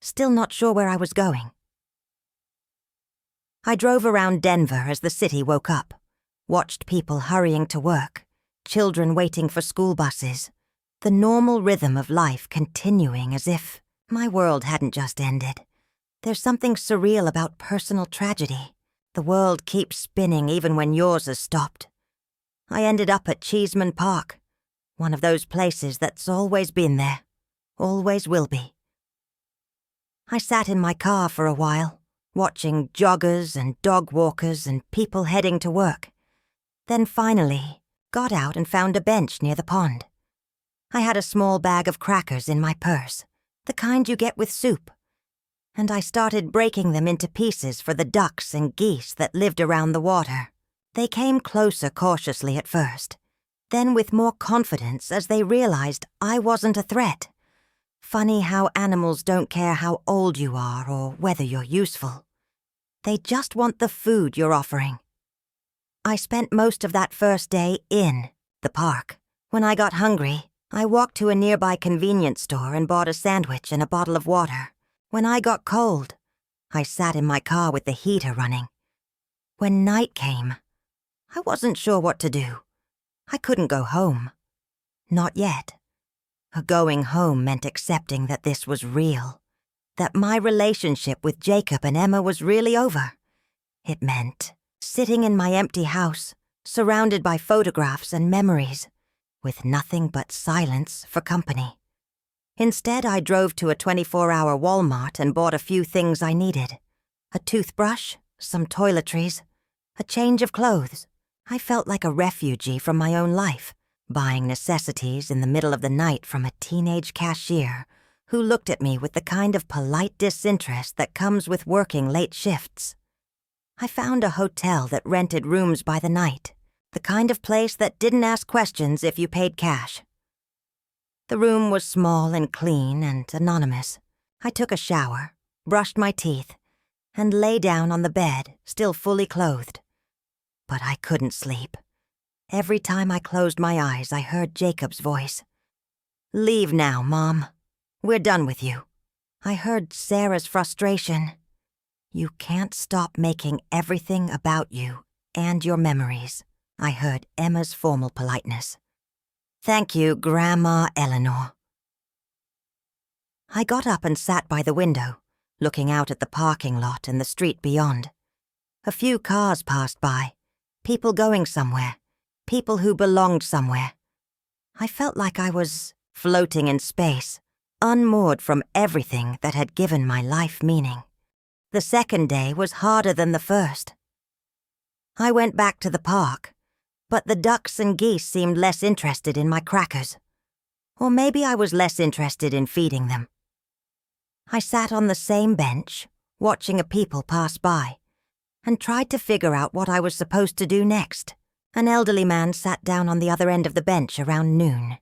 still not sure where I was going. I drove around Denver as the city woke up, watched people hurrying to work, children waiting for school buses, the normal rhythm of life continuing as if my world hadn't just ended. There's something surreal about personal tragedy. The world keeps spinning even when yours has stopped. I ended up at Cheeseman Park, one of those places that's always been there, always will be. I sat in my car for a while, watching joggers and dog walkers and people heading to work, then finally got out and found a bench near the pond. I had a small bag of crackers in my purse, the kind you get with soup, and I started breaking them into pieces for the ducks and geese that lived around the water. They came closer cautiously at first, then with more confidence as they realized I wasn't a threat. Funny how animals don't care how old you are or whether you're useful. They just want the food you're offering. I spent most of that first day in the park. When I got hungry, I walked to a nearby convenience store and bought a sandwich and a bottle of water. When I got cold, I sat in my car with the heater running. When night came, I wasn't sure what to do. I couldn't go home. Not yet. Going home meant accepting that this was real, that my relationship with Jacob and Emma was really over. It meant sitting in my empty house, surrounded by photographs and memories, with nothing but silence for company. Instead, I drove to a 24-hour Walmart and bought a few things I needed. A toothbrush, some toiletries, a change of clothes. I felt like a refugee from my own life, buying necessities in the middle of the night from a teenage cashier who looked at me with the kind of polite disinterest that comes with working late shifts. I found a hotel that rented rooms by the night, the kind of place that didn't ask questions if you paid cash. The room was small and clean and anonymous. I took a shower, brushed my teeth, and lay down on the bed, still fully clothed. But I couldn't sleep. Every time I closed my eyes, I heard Jacob's voice. "Leave now, Mom. We're done with you." I heard Sarah's frustration. "You can't stop making everything about you and your memories." I heard Emma's formal politeness. "Thank you, Grandma Eleanor." I got up and sat by the window, looking out at the parking lot and the street beyond. A few cars passed by, people going somewhere, people who belonged somewhere. I felt like I was floating in space, unmoored from everything that had given my life meaning. The second day was harder than the first. I went back to the park, but the ducks and geese seemed less interested in my crackers. Or maybe I was less interested in feeding them. I sat on the same bench, watching a people pass by, and tried to figure out what I was supposed to do next. An elderly man sat down on the other end of the bench around noon.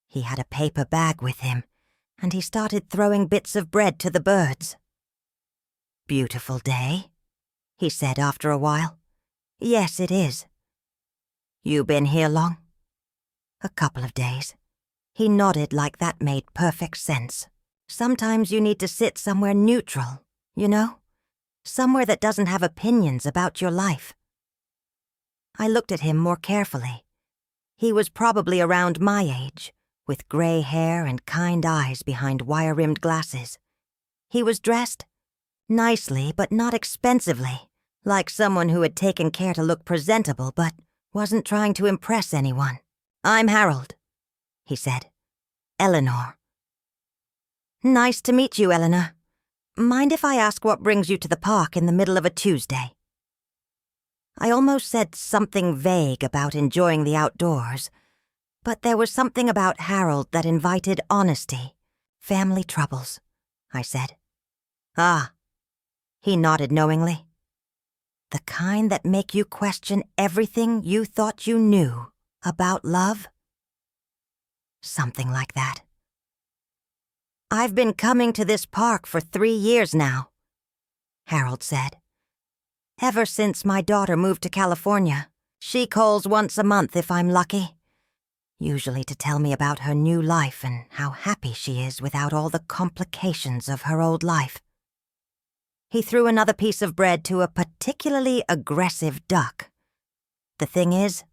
He had a paper bag with him, and he started throwing bits of bread to the birds. "Beautiful day," he said after a while. "Yes, it is." "You been here long?" "A couple of days." He nodded like that made perfect sense. Sometimes you need to sit somewhere neutral, you know? Somewhere that doesn't have opinions about your life. I looked at him more carefully. He was probably around my age, with gray hair and kind eyes behind wire-rimmed glasses. He was dressed nicely but not expensively, like someone who had taken care to look presentable but wasn't trying to impress anyone. "I'm Harold," he said. "Eleanor." "Nice to meet you, Eleanor. Mind if I ask what brings you to the park in the middle of a Tuesday?" I almost said something vague about enjoying the outdoors, but there was something about Harold that invited honesty. "Family troubles," I said. "Ah." He nodded knowingly. "The kind that make you question everything you thought you knew about love?" Something like that. "I've been coming to this park for 3 years now," Harold said. "Ever since my daughter moved to California. She calls once a month if I'm lucky. Usually to tell me about her new life and how happy she is without all the complications of her old life." He threw another piece of bread to a particularly aggressive duck. "The thing is,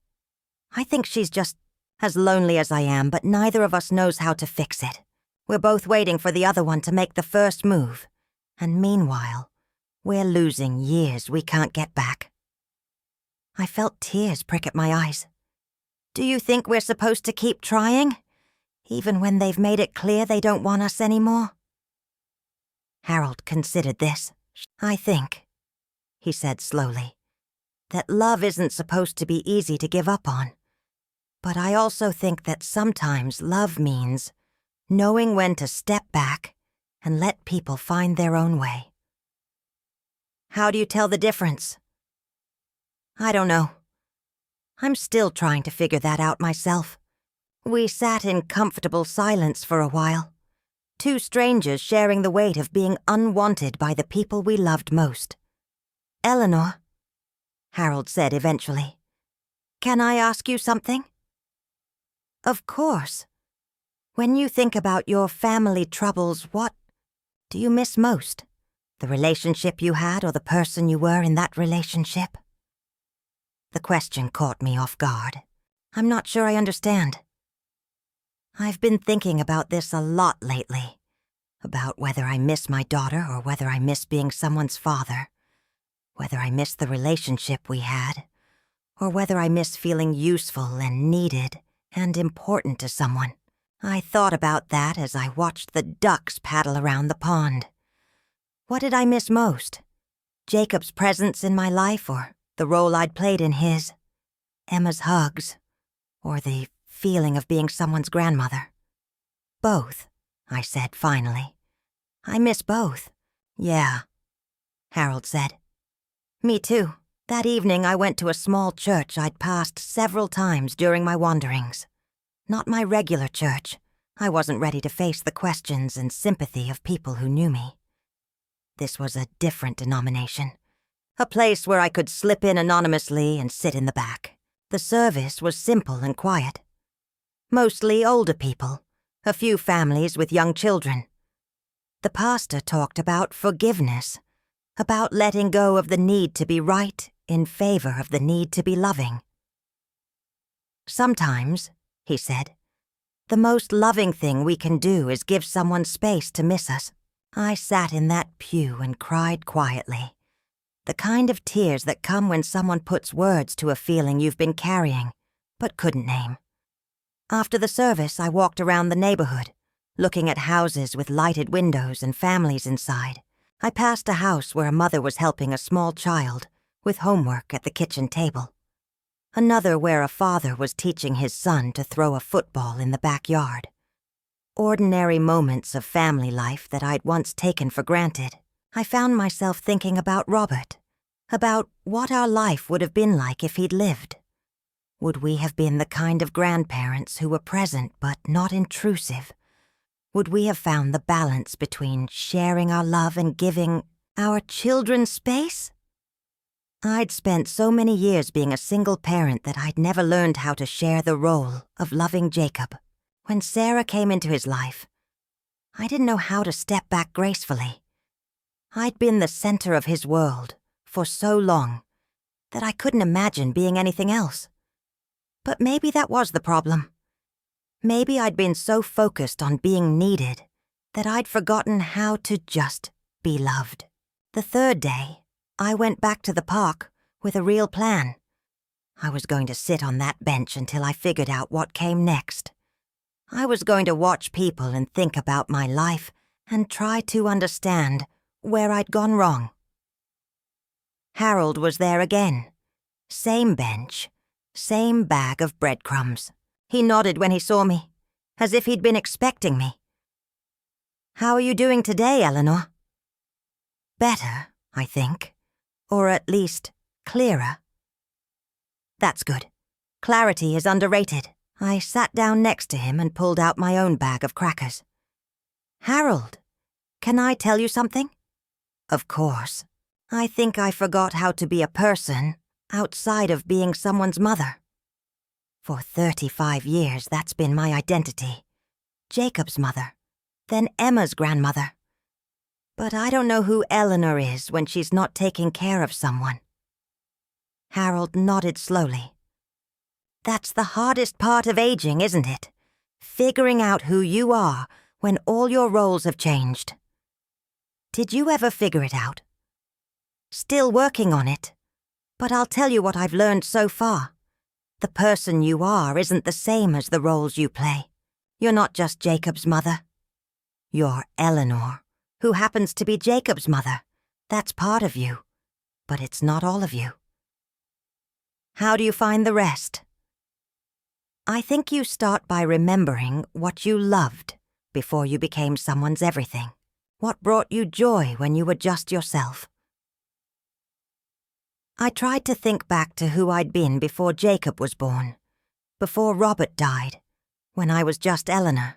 I think she's just as lonely as I am, but neither of us knows how to fix it. We're both waiting for the other one to make the first move, and meanwhile, we're losing years we can't get back." I felt tears prick at my eyes. "Do you think we're supposed to keep trying, even when they've made it clear they don't want us anymore?" Harold considered this. "I think," he said slowly, "that love isn't supposed to be easy to give up on. But I also think that sometimes love means knowing when to step back and let people find their own way." "How do you tell the difference?" "I don't know. I'm still trying to figure that out myself." We sat in comfortable silence for a while. Two strangers sharing the weight of being unwanted by the people we loved most. Eleanor, Harold said eventually, can I ask you something? Of course. When you think about your family troubles, what do you miss most? The relationship you had or the person you were in that relationship? The question caught me off guard. I'm not sure I understand. I've been thinking about this a lot lately. About whether I miss my daughter or whether I miss being someone's father. Whether I miss the relationship we had. Or whether I miss feeling useful and needed and important to someone. I thought about that as I watched the ducks paddle around the pond. What did I miss most? Jacob's presence in my life or the role I'd played in his? Emma's hugs? Or the feeling of being someone's grandmother? Both, I said finally. I miss both. Yeah, Harold said. Me too. That evening I went to a small church I'd passed several times during my wanderings. Not my regular church. I wasn't ready to face the questions and sympathy of people who knew me. This was a different denomination. A place where I could slip in anonymously and sit in the back. The service was simple and quiet. Mostly older people, a few families with young children. The pastor talked about forgiveness, about letting go of the need to be right in favor of the need to be loving. Sometimes, he said, the most loving thing we can do is give someone space to miss us. I sat in that pew and cried quietly. The kind of tears that come when someone puts words to a feeling you've been carrying, but couldn't name. After the service, I walked around the neighborhood, looking at houses with lighted windows and families inside. I passed a house where a mother was helping a small child with homework at the kitchen table. Another where a father was teaching his son to throw a football in the backyard. Ordinary moments of family life that I'd once taken for granted. I found myself thinking about Robert, about what our life would have been like if he'd lived. Would we have been the kind of grandparents who were present but not intrusive? Would we have found the balance between sharing our love and giving our children space? I'd spent so many years being a single parent that I'd never learned how to share the role of loving Jacob. When Sarah came into his life, I didn't know how to step back gracefully. I'd been the center of his world for so long that I couldn't imagine being anything else. But maybe that was the problem. Maybe I'd been so focused on being needed that I'd forgotten how to just be loved. The third day, I went back to the park with a real plan. I was going to sit on that bench until I figured out what came next. I was going to watch people and think about my life and try to understand where I'd gone wrong. Harold was there again. Same bench, same bag of breadcrumbs. He nodded when he saw me, as if he'd been expecting me. How are you doing today, Eleanor? Better, I think. Or at least, clearer. That's good. Clarity is underrated. I sat down next to him and pulled out my own bag of crackers. Harold, can I tell you something? Of course. I think I forgot how to be a person outside of being someone's mother. For 35 years, that's been my identity. Jacob's mother, then Emma's grandmother. But I don't know who Eleanor is when she's not taking care of someone. Harold nodded slowly. That's the hardest part of aging, isn't it? Figuring out who you are when all your roles have changed. Did you ever figure it out? Still working on it, but I'll tell you what I've learned so far. The person you are isn't the same as the roles you play. You're not just Jacob's mother. You're Eleanor, who happens to be Jacob's mother. That's part of you, but it's not all of you. How do you find the rest? I think you start by remembering what you loved before you became someone's everything. What brought you joy when you were just yourself? I tried to think back to who I'd been before Jacob was born, before Robert died, when I was just Eleanor.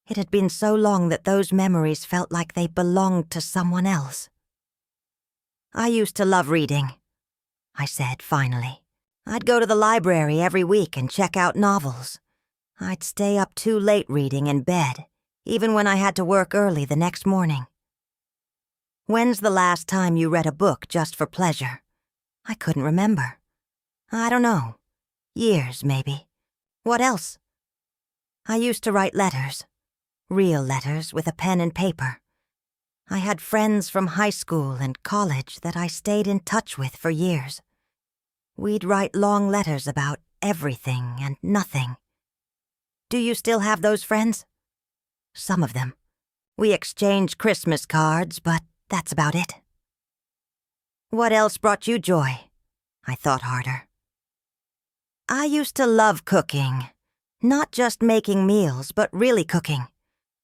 It had been so long that those memories felt like they belonged to someone else. I used to love reading, I said finally. I'd go to the library every week and check out novels. I'd stay up too late reading in bed, even when I had to work early the next morning. When's the last time you read a book just for pleasure? I couldn't remember. I don't know. Years, maybe. What else? I used to write letters. Real letters with a pen and paper. I had friends from high school and college that I stayed in touch with for years. We'd write long letters about everything and nothing. Do you still have those friends? Some of them. We exchange Christmas cards, but that's about it. What else brought you joy? I thought harder. I used to love cooking. Not just making meals, but really cooking.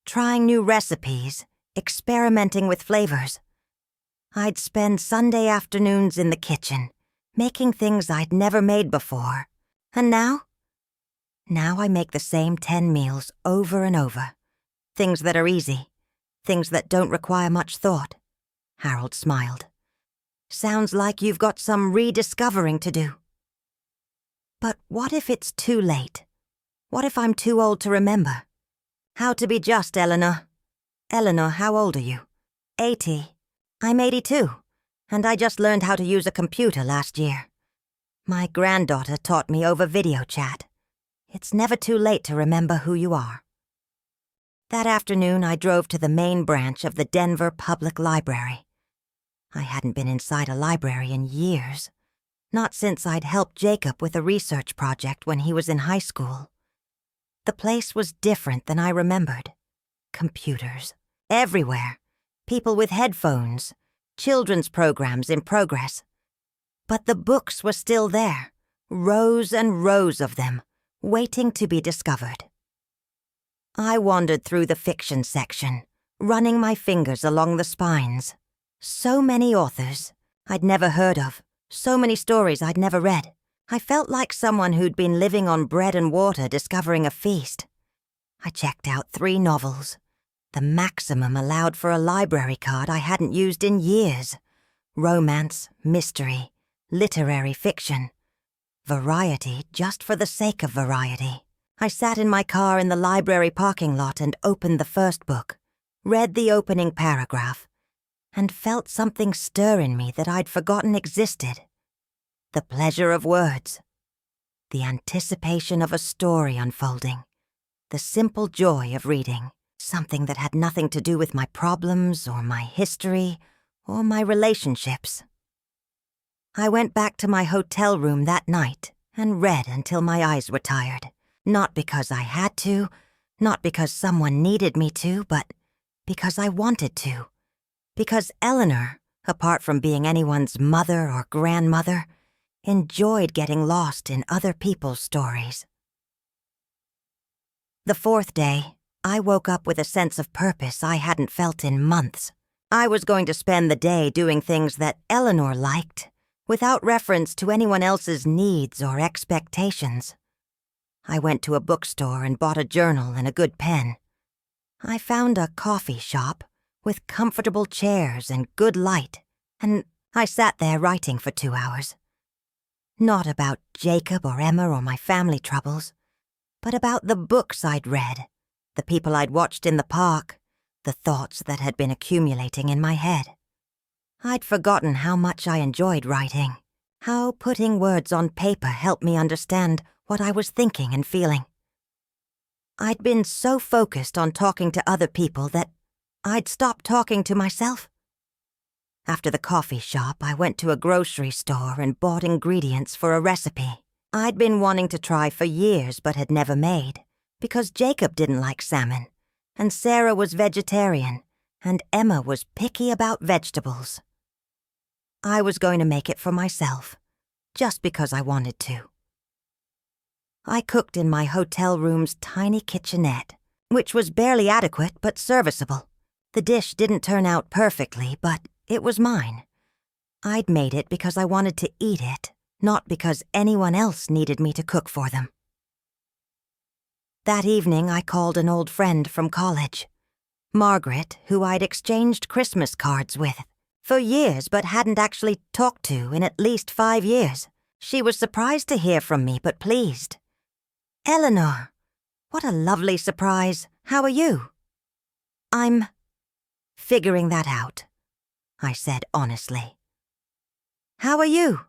Trying new recipes, experimenting with flavors. I'd spend Sunday afternoons in the kitchen, making things I'd never made before. And now? Now I make the same 10 meals over and over. Things that are easy. Things that don't require much thought. Harold smiled. Sounds like you've got some rediscovering to do. But what if it's too late? What if I'm too old to remember? How to be just, Eleanor. Eleanor, how old are you? 80. I'm 82, and I just learned how to use a computer last year. My granddaughter taught me over video chat. It's never too late to remember who you are. That afternoon, I drove to the main branch of the Denver Public Library. I hadn't been inside a library in years. Not since I'd helped Jacob with a research project when he was in high school. The place was different than I remembered. Computers. Everywhere. People with headphones. Children's programs in progress. But the books were still there. Rows and rows of them, waiting to be discovered. I wandered through the fiction section, running my fingers along the spines. So many authors I'd never heard of, so many stories I'd never read. I felt like someone who'd been living on bread and water discovering a feast. I checked out 3 novels, the maximum allowed for a library card I hadn't used in years. Romance, mystery, literary fiction. Variety just for the sake of variety. I sat in my car in the library parking lot and opened the first book, read the opening paragraph, and felt something stir in me that I'd forgotten existed. The pleasure of words. The anticipation of a story unfolding. The simple joy of reading. Something that had nothing to do with my problems or my history or my relationships. I went back to my hotel room that night and read until my eyes were tired. Not because I had to, not because someone needed me to, but because I wanted to. Because Eleanor, apart from being anyone's mother or grandmother, enjoyed getting lost in other people's stories. The 4th day, I woke up with a sense of purpose I hadn't felt in months. I was going to spend the day doing things that Eleanor liked, without reference to anyone else's needs or expectations. I went to a bookstore and bought a journal and a good pen. I found a coffee shop with comfortable chairs and good light, and I sat there writing for 2 hours. Not about Jacob or Emma or my family troubles, but about the books I'd read, the people I'd watched in the park, the thoughts that had been accumulating in my head. I'd forgotten how much I enjoyed writing, how putting words on paper helped me understand what I was thinking and feeling. I'd been so focused on talking to other people that I'd stopped talking to myself. After the coffee shop, I went to a grocery store and bought ingredients for a recipe I'd been wanting to try for years but had never made, because Jacob didn't like salmon, and Sarah was vegetarian, and Emma was picky about vegetables. I was going to make it for myself, just because I wanted to. I cooked in my hotel room's tiny kitchenette, which was barely adequate but serviceable. The dish didn't turn out perfectly, but it was mine. I'd made it because I wanted to eat it, not because anyone else needed me to cook for them. That evening, I called an old friend from college, Margaret, who I'd exchanged Christmas cards with. for years but hadn't actually talked to in at least 5 years. She was surprised to hear from me, but pleased. "Eleanor, what a lovely surprise. How are you?" "I'm figuring that out," I said honestly. "How are you?"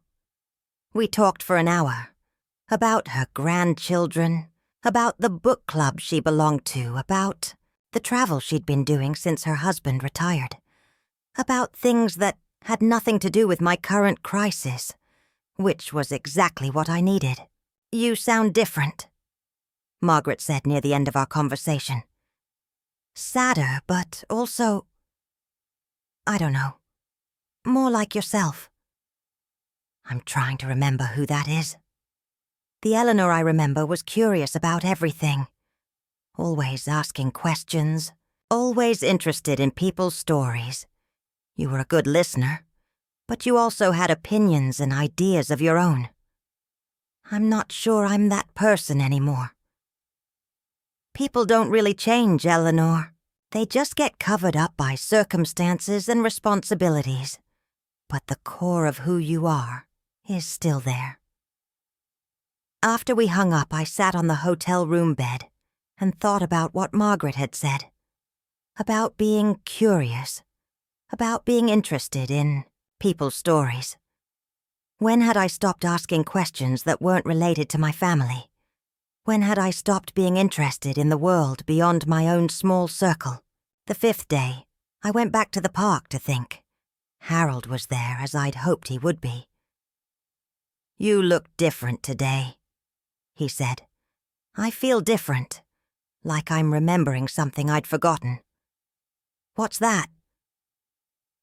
We talked for an hour. About her grandchildren, about the book club she belonged to, about the travel she'd been doing since her husband retired, about things that had nothing to do with my current crisis, which was exactly what I needed. "You sound different," Margaret said near the end of our conversation. "Sadder, but also, I don't know, more like yourself." I'm trying to remember who that is. The Eleanor I remember was curious about everything, always asking questions, always interested in people's stories. You were a good listener, but you also had opinions and ideas of your own. I'm not sure I'm that person anymore. People don't really change, Eleanor. They just get covered up by circumstances and responsibilities. But the core of who you are is still there. After we hung up, I sat on the hotel room bed and thought about what Margaret had said. About being curious. About being interested in people's stories. When had I stopped asking questions that weren't related to my family? When had I stopped being interested in the world beyond my own small circle? The 5th day, I went back to the park to think. Harold was there as I'd hoped he would be. "You look different today," he said. "I feel different, like I'm remembering something I'd forgotten." "What's that?"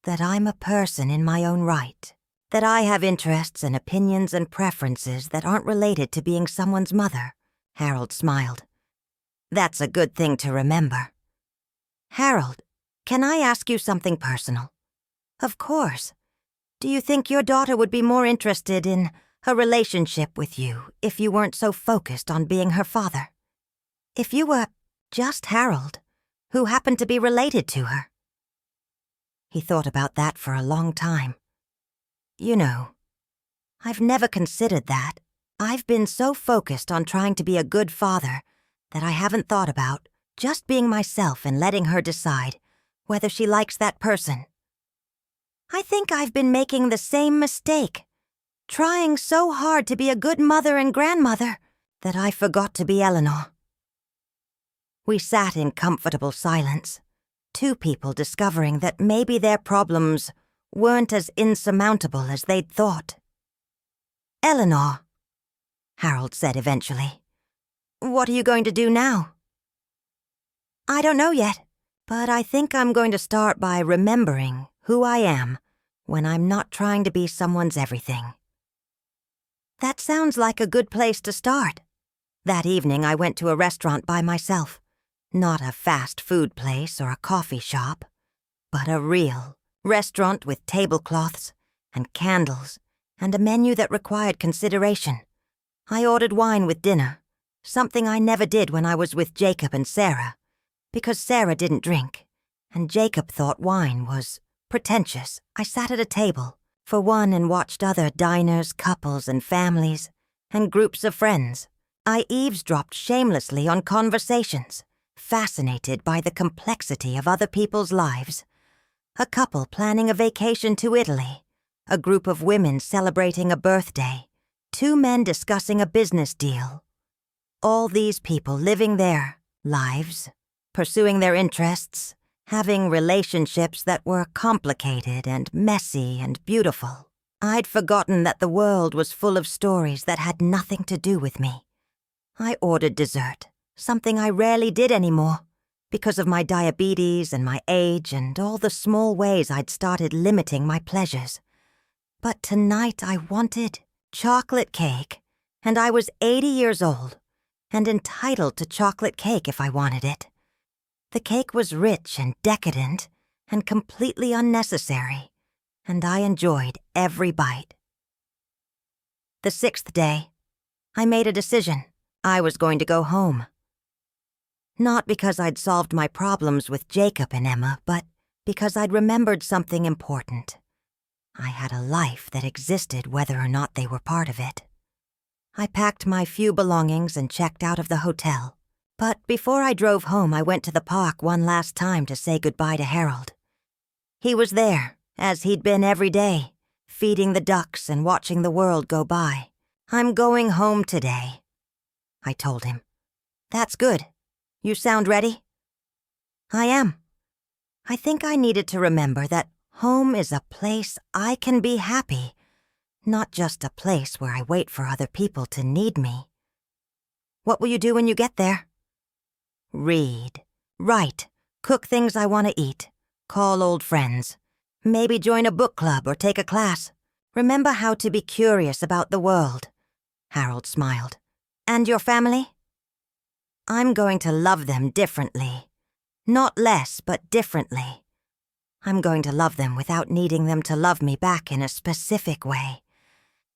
"That I'm a person in my own right. That I have interests and opinions and preferences that aren't related to being someone's mother." Harold smiled. "That's a good thing to remember." "Harold, can I ask you something personal?" "Of course. Do you think your daughter would be more interested in a relationship with you if you weren't so focused on being her father? If you were just Harold, who happened to be related to her?" He thought about that for a long time. "You know, I've never considered that. I've been so focused on trying to be a good father that I haven't thought about just being myself and letting her decide whether she likes that person. I think I've been making the same mistake, trying so hard to be a good mother and grandmother that I forgot to be Eleanor." We sat in comfortable silence, two people discovering that maybe their problems weren't as insurmountable as they'd thought. "Eleanor," Harold said eventually, "what are you going to do now?" "I don't know yet, but I think I'm going to start by remembering who I am when I'm not trying to be someone's everything." That sounds like a good place to start. That evening I went to a restaurant by myself. Not a fast food place or a coffee shop, but a real restaurant with tablecloths and candles and a menu that required consideration. I ordered wine with dinner, something I never did when I was with Jacob and Sarah, because Sarah didn't drink, and Jacob thought wine was pretentious. I sat at a table for one and watched other diners, couples and families, and groups of friends. I eavesdropped shamelessly on conversations, fascinated by the complexity of other people's lives. A couple planning a vacation to Italy, a group of women celebrating a birthday, two men discussing a business deal. All these people living their lives, pursuing their interests, having relationships that were complicated and messy and beautiful. I'd forgotten that the world was full of stories that had nothing to do with me. I ordered dessert, something I rarely did anymore, because of my diabetes and my age and all the small ways I'd started limiting my pleasures. But tonight I wanted chocolate cake, and I was 80 years old, and entitled to chocolate cake if I wanted it. The cake was rich and decadent and completely unnecessary, and I enjoyed every bite. The 6th day, I made a decision. I was going to go home. Not because I'd solved my problems with Jacob and Emma, but because I'd remembered something important. I had a life that existed whether or not they were part of it. I packed my few belongings and checked out of the hotel. But before I drove home, I went to the park one last time to say goodbye to Harold. He was there, as he'd been every day, feeding the ducks and watching the world go by. "I'm going home today," I told him. "That's good. You sound ready?" "I am. I think I needed to remember that home is a place I can be happy, not just a place where I wait for other people to need me." "What will you do when you get there?" "Read, write, cook things I want to eat, call old friends, maybe join a book club or take a class. Remember how to be curious about the world." Harold smiled. "And your family?" "I'm going to love them differently. Not less, but differently. I'm going to love them without needing them to love me back in a specific way.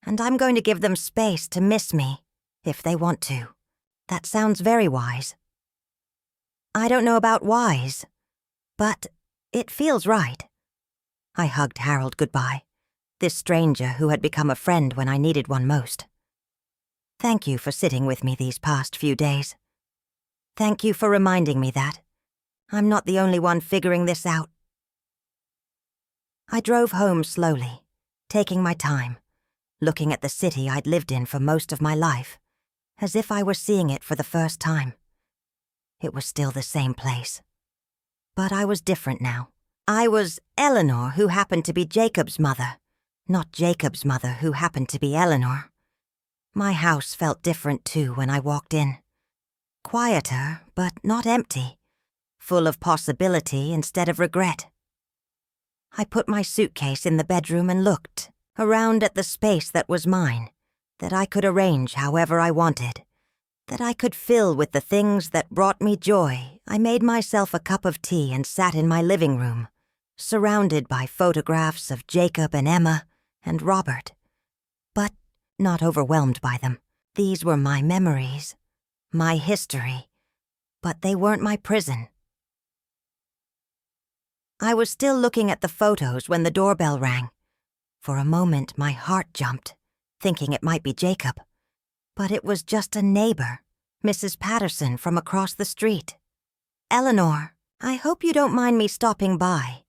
And I'm going to give them space to miss me, if they want to." That sounds very wise. I don't know about wise, but it feels right. I hugged Harold goodbye, this stranger who had become a friend when I needed one most. Thank you for sitting with me these past few days. Thank you for reminding me that I'm not the only one figuring this out. I drove home slowly, taking my time, looking at the city I'd lived in for most of my life, as if I were seeing it for the first time. It was still the same place. But I was different now. I was Eleanor, who happened to be Jacob's mother, not Jacob's mother, who happened to be Eleanor. My house felt different too when I walked in. Quieter, but not empty. Full of possibility instead of regret. I put my suitcase in the bedroom and looked around at the space that was mine, that I could arrange however I wanted, that I could fill with the things that brought me joy. I made myself a cup of tea and sat in my living room, surrounded by photographs of Jacob and Emma and Robert, but not overwhelmed by them. These were my memories, my history, but they weren't my prison. I was still looking at the photos when the doorbell rang. For a moment, my heart jumped, thinking it might be Jacob. But it was just a neighbor, Mrs. Patterson from across the street. "Eleanor, I hope you don't mind me stopping by.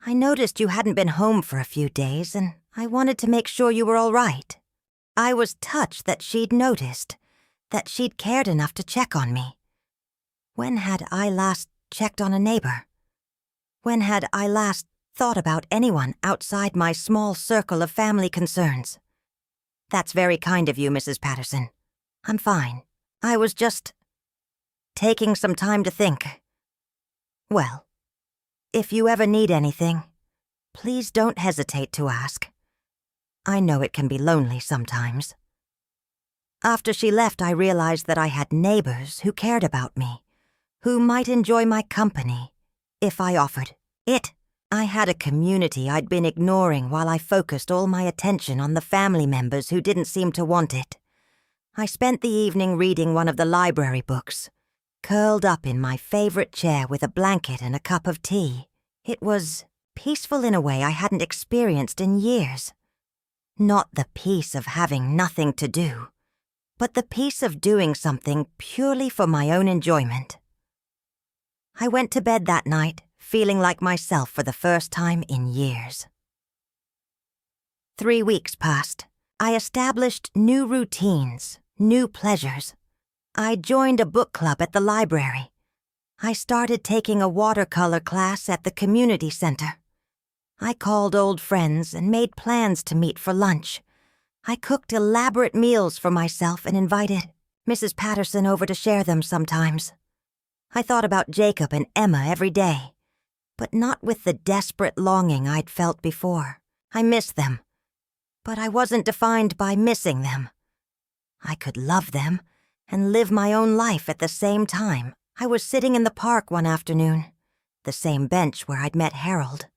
I noticed you hadn't been home for a few days, and I wanted to make sure you were all right." I was touched that she'd noticed, that she'd cared enough to check on me. When had I last checked on a neighbor? When had I last thought about anyone outside my small circle of family concerns? "That's very kind of you, Mrs. Patterson. I'm fine. I was just taking some time to think." "Well, if you ever need anything, please don't hesitate to ask. I know it can be lonely sometimes." After she left, I realized that I had neighbors who cared about me, who might enjoy my company if I offered it. I had a community I'd been ignoring while I focused all my attention on the family members who didn't seem to want it. I spent the evening reading one of the library books, curled up in my favorite chair with a blanket and a cup of tea. It was peaceful in a way I hadn't experienced in years. Not the peace of having nothing to do, but the peace of doing something purely for my own enjoyment. I went to bed that night, feeling like myself for the first time in years. 3 weeks passed. I established new routines, new pleasures. I joined a book club at the library. I started taking a watercolor class at the community center. I called old friends and made plans to meet for lunch. I cooked elaborate meals for myself and invited Mrs. Patterson over to share them sometimes. I thought about Jacob and Emma every day, but not with the desperate longing I'd felt before. I missed them, but I wasn't defined by missing them. I could love them and live my own life at the same time. I was sitting in the park one afternoon, the same bench where I'd met Harold,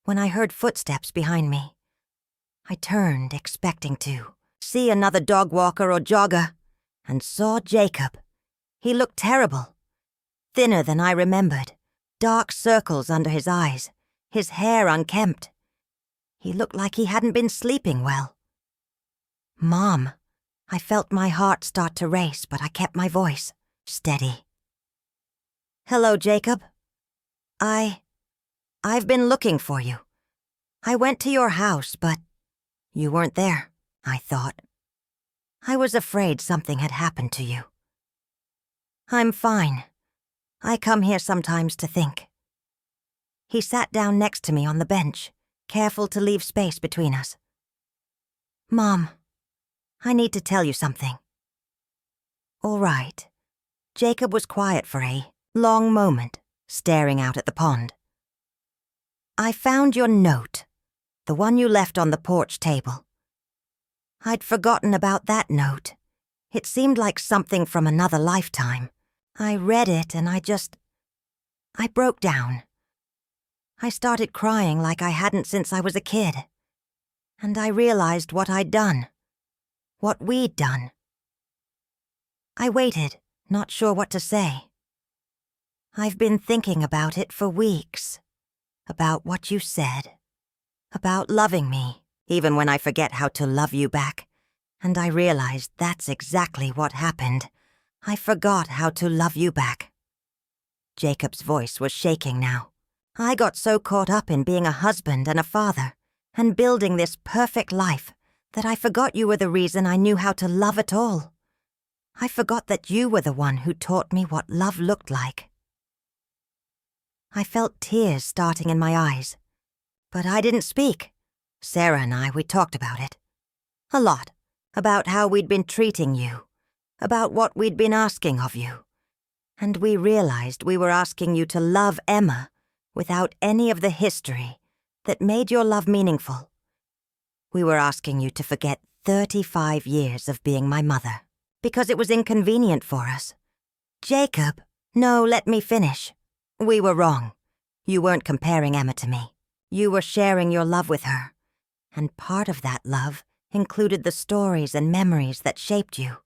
when I heard footsteps behind me. I turned, expecting to see another dog walker or jogger, and saw Jacob. He looked terrible, thinner than I remembered, dark circles under his eyes, his hair unkempt. He looked like he hadn't been sleeping well. "Mom," I felt my heart start to race, but I kept my voice steady. "Hello, Jacob. I've been looking for you. I went to your house, but you weren't there," I thought. "I was afraid something had happened to you." "I'm fine. I come here sometimes to think." He sat down next to me on the bench, careful to leave space between us. "Mom, I need to tell you something." "All right." Jacob was quiet for a long moment, staring out at the pond. "I found your note, the one you left on the porch table. I'd forgotten about that note. It seemed like something from another lifetime. I read it and I broke down. I started crying like I hadn't since I was a kid. And I realized what I'd done. What we'd done. I waited, not sure what to say. I've been thinking about it for weeks. About what you said. About loving me, even when I forget how to love you back. And I realized that's exactly what happened. I forgot how to love you back." Jacob's voice was shaking now. "I got so caught up in being a husband and a father, and building this perfect life, that I forgot you were the reason I knew how to love at all. I forgot that you were the one who taught me what love looked like." I felt tears starting in my eyes, but I didn't speak. Sarah and we talked about it. A lot. About how we'd been treating you. About what we'd been asking of you. And we realized we were asking you to love Emma without any of the history that made your love meaningful. We were asking you to forget 35 years of being my mother, because it was inconvenient for us. Jacob, no, let me finish. We were wrong. You weren't comparing Emma to me. You were sharing your love with her. And part of that love included the stories and memories that shaped you.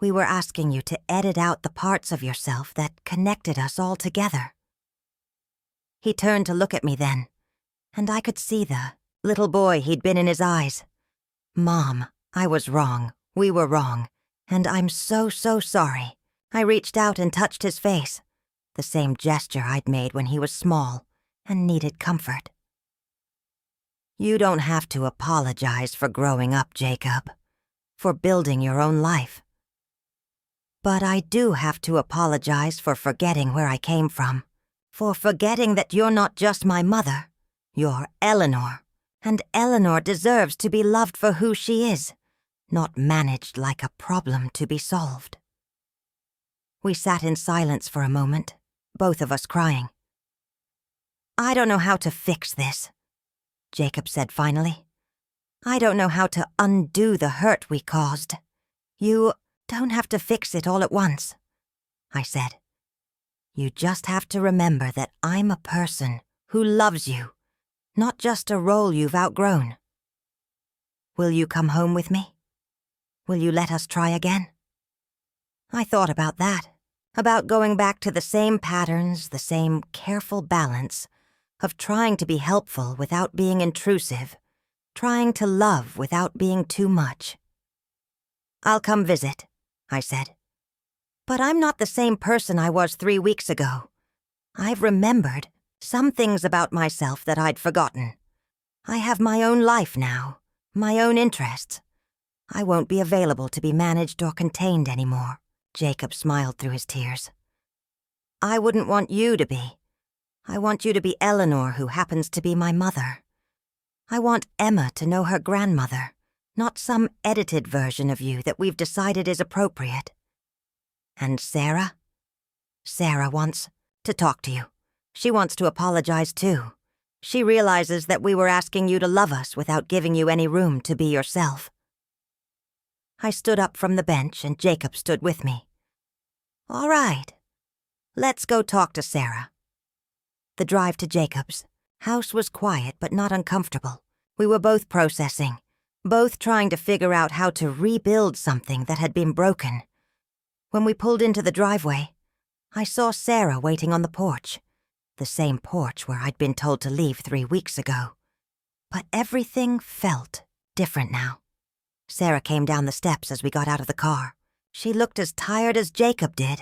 We were asking you to edit out the parts of yourself that connected us all together. He turned to look at me then, and I could see the little boy he'd been in his eyes. "Mom, I was wrong. We were wrong. And I'm so sorry." I reached out and touched his face, the same gesture I'd made when he was small and needed comfort. "You don't have to apologize for growing up, Jacob, for building your own life. But I do have to apologize for forgetting where I came from, for forgetting that you're not just my mother, you're Eleanor, and Eleanor deserves to be loved for who she is, not managed like a problem to be solved." We sat in silence for a moment, both of us crying. "I don't know how to fix this," Jacob said finally. "I don't know how to undo the hurt we caused. You don't have to fix it all at once," I said. "You just have to remember that I'm a person who loves you, not just a role you've outgrown. Will you come home with me? Will you let us try again?" I thought about that, about going back to the same patterns, the same careful balance of trying to be helpful without being intrusive, trying to love without being too much. "I'll come visit," I said. "But I'm not the same person I was 3 weeks ago. I've remembered some things about myself that I'd forgotten. I have my own life now, my own interests. I won't be available to be managed or contained anymore." Jacob smiled through his tears. "I wouldn't want you to be. I want you to be Eleanor, who happens to be my mother. I want Emma to know her grandmother, not some edited version of you that we've decided is appropriate. And Sarah? Sarah wants to talk to you. She wants to apologize too. She realizes that we were asking you to love us without giving you any room to be yourself." I stood up from the bench and Jacob stood with me. "All right. Let's go talk to Sarah." The drive to Jacob's house was quiet but not uncomfortable. We were both processing, both trying to figure out how to rebuild something that had been broken. When we pulled into the driveway, I saw Sarah waiting on the porch, the same porch where I'd been told to leave 3 weeks ago. But everything felt different now. Sarah came down the steps as we got out of the car. She looked as tired as Jacob did,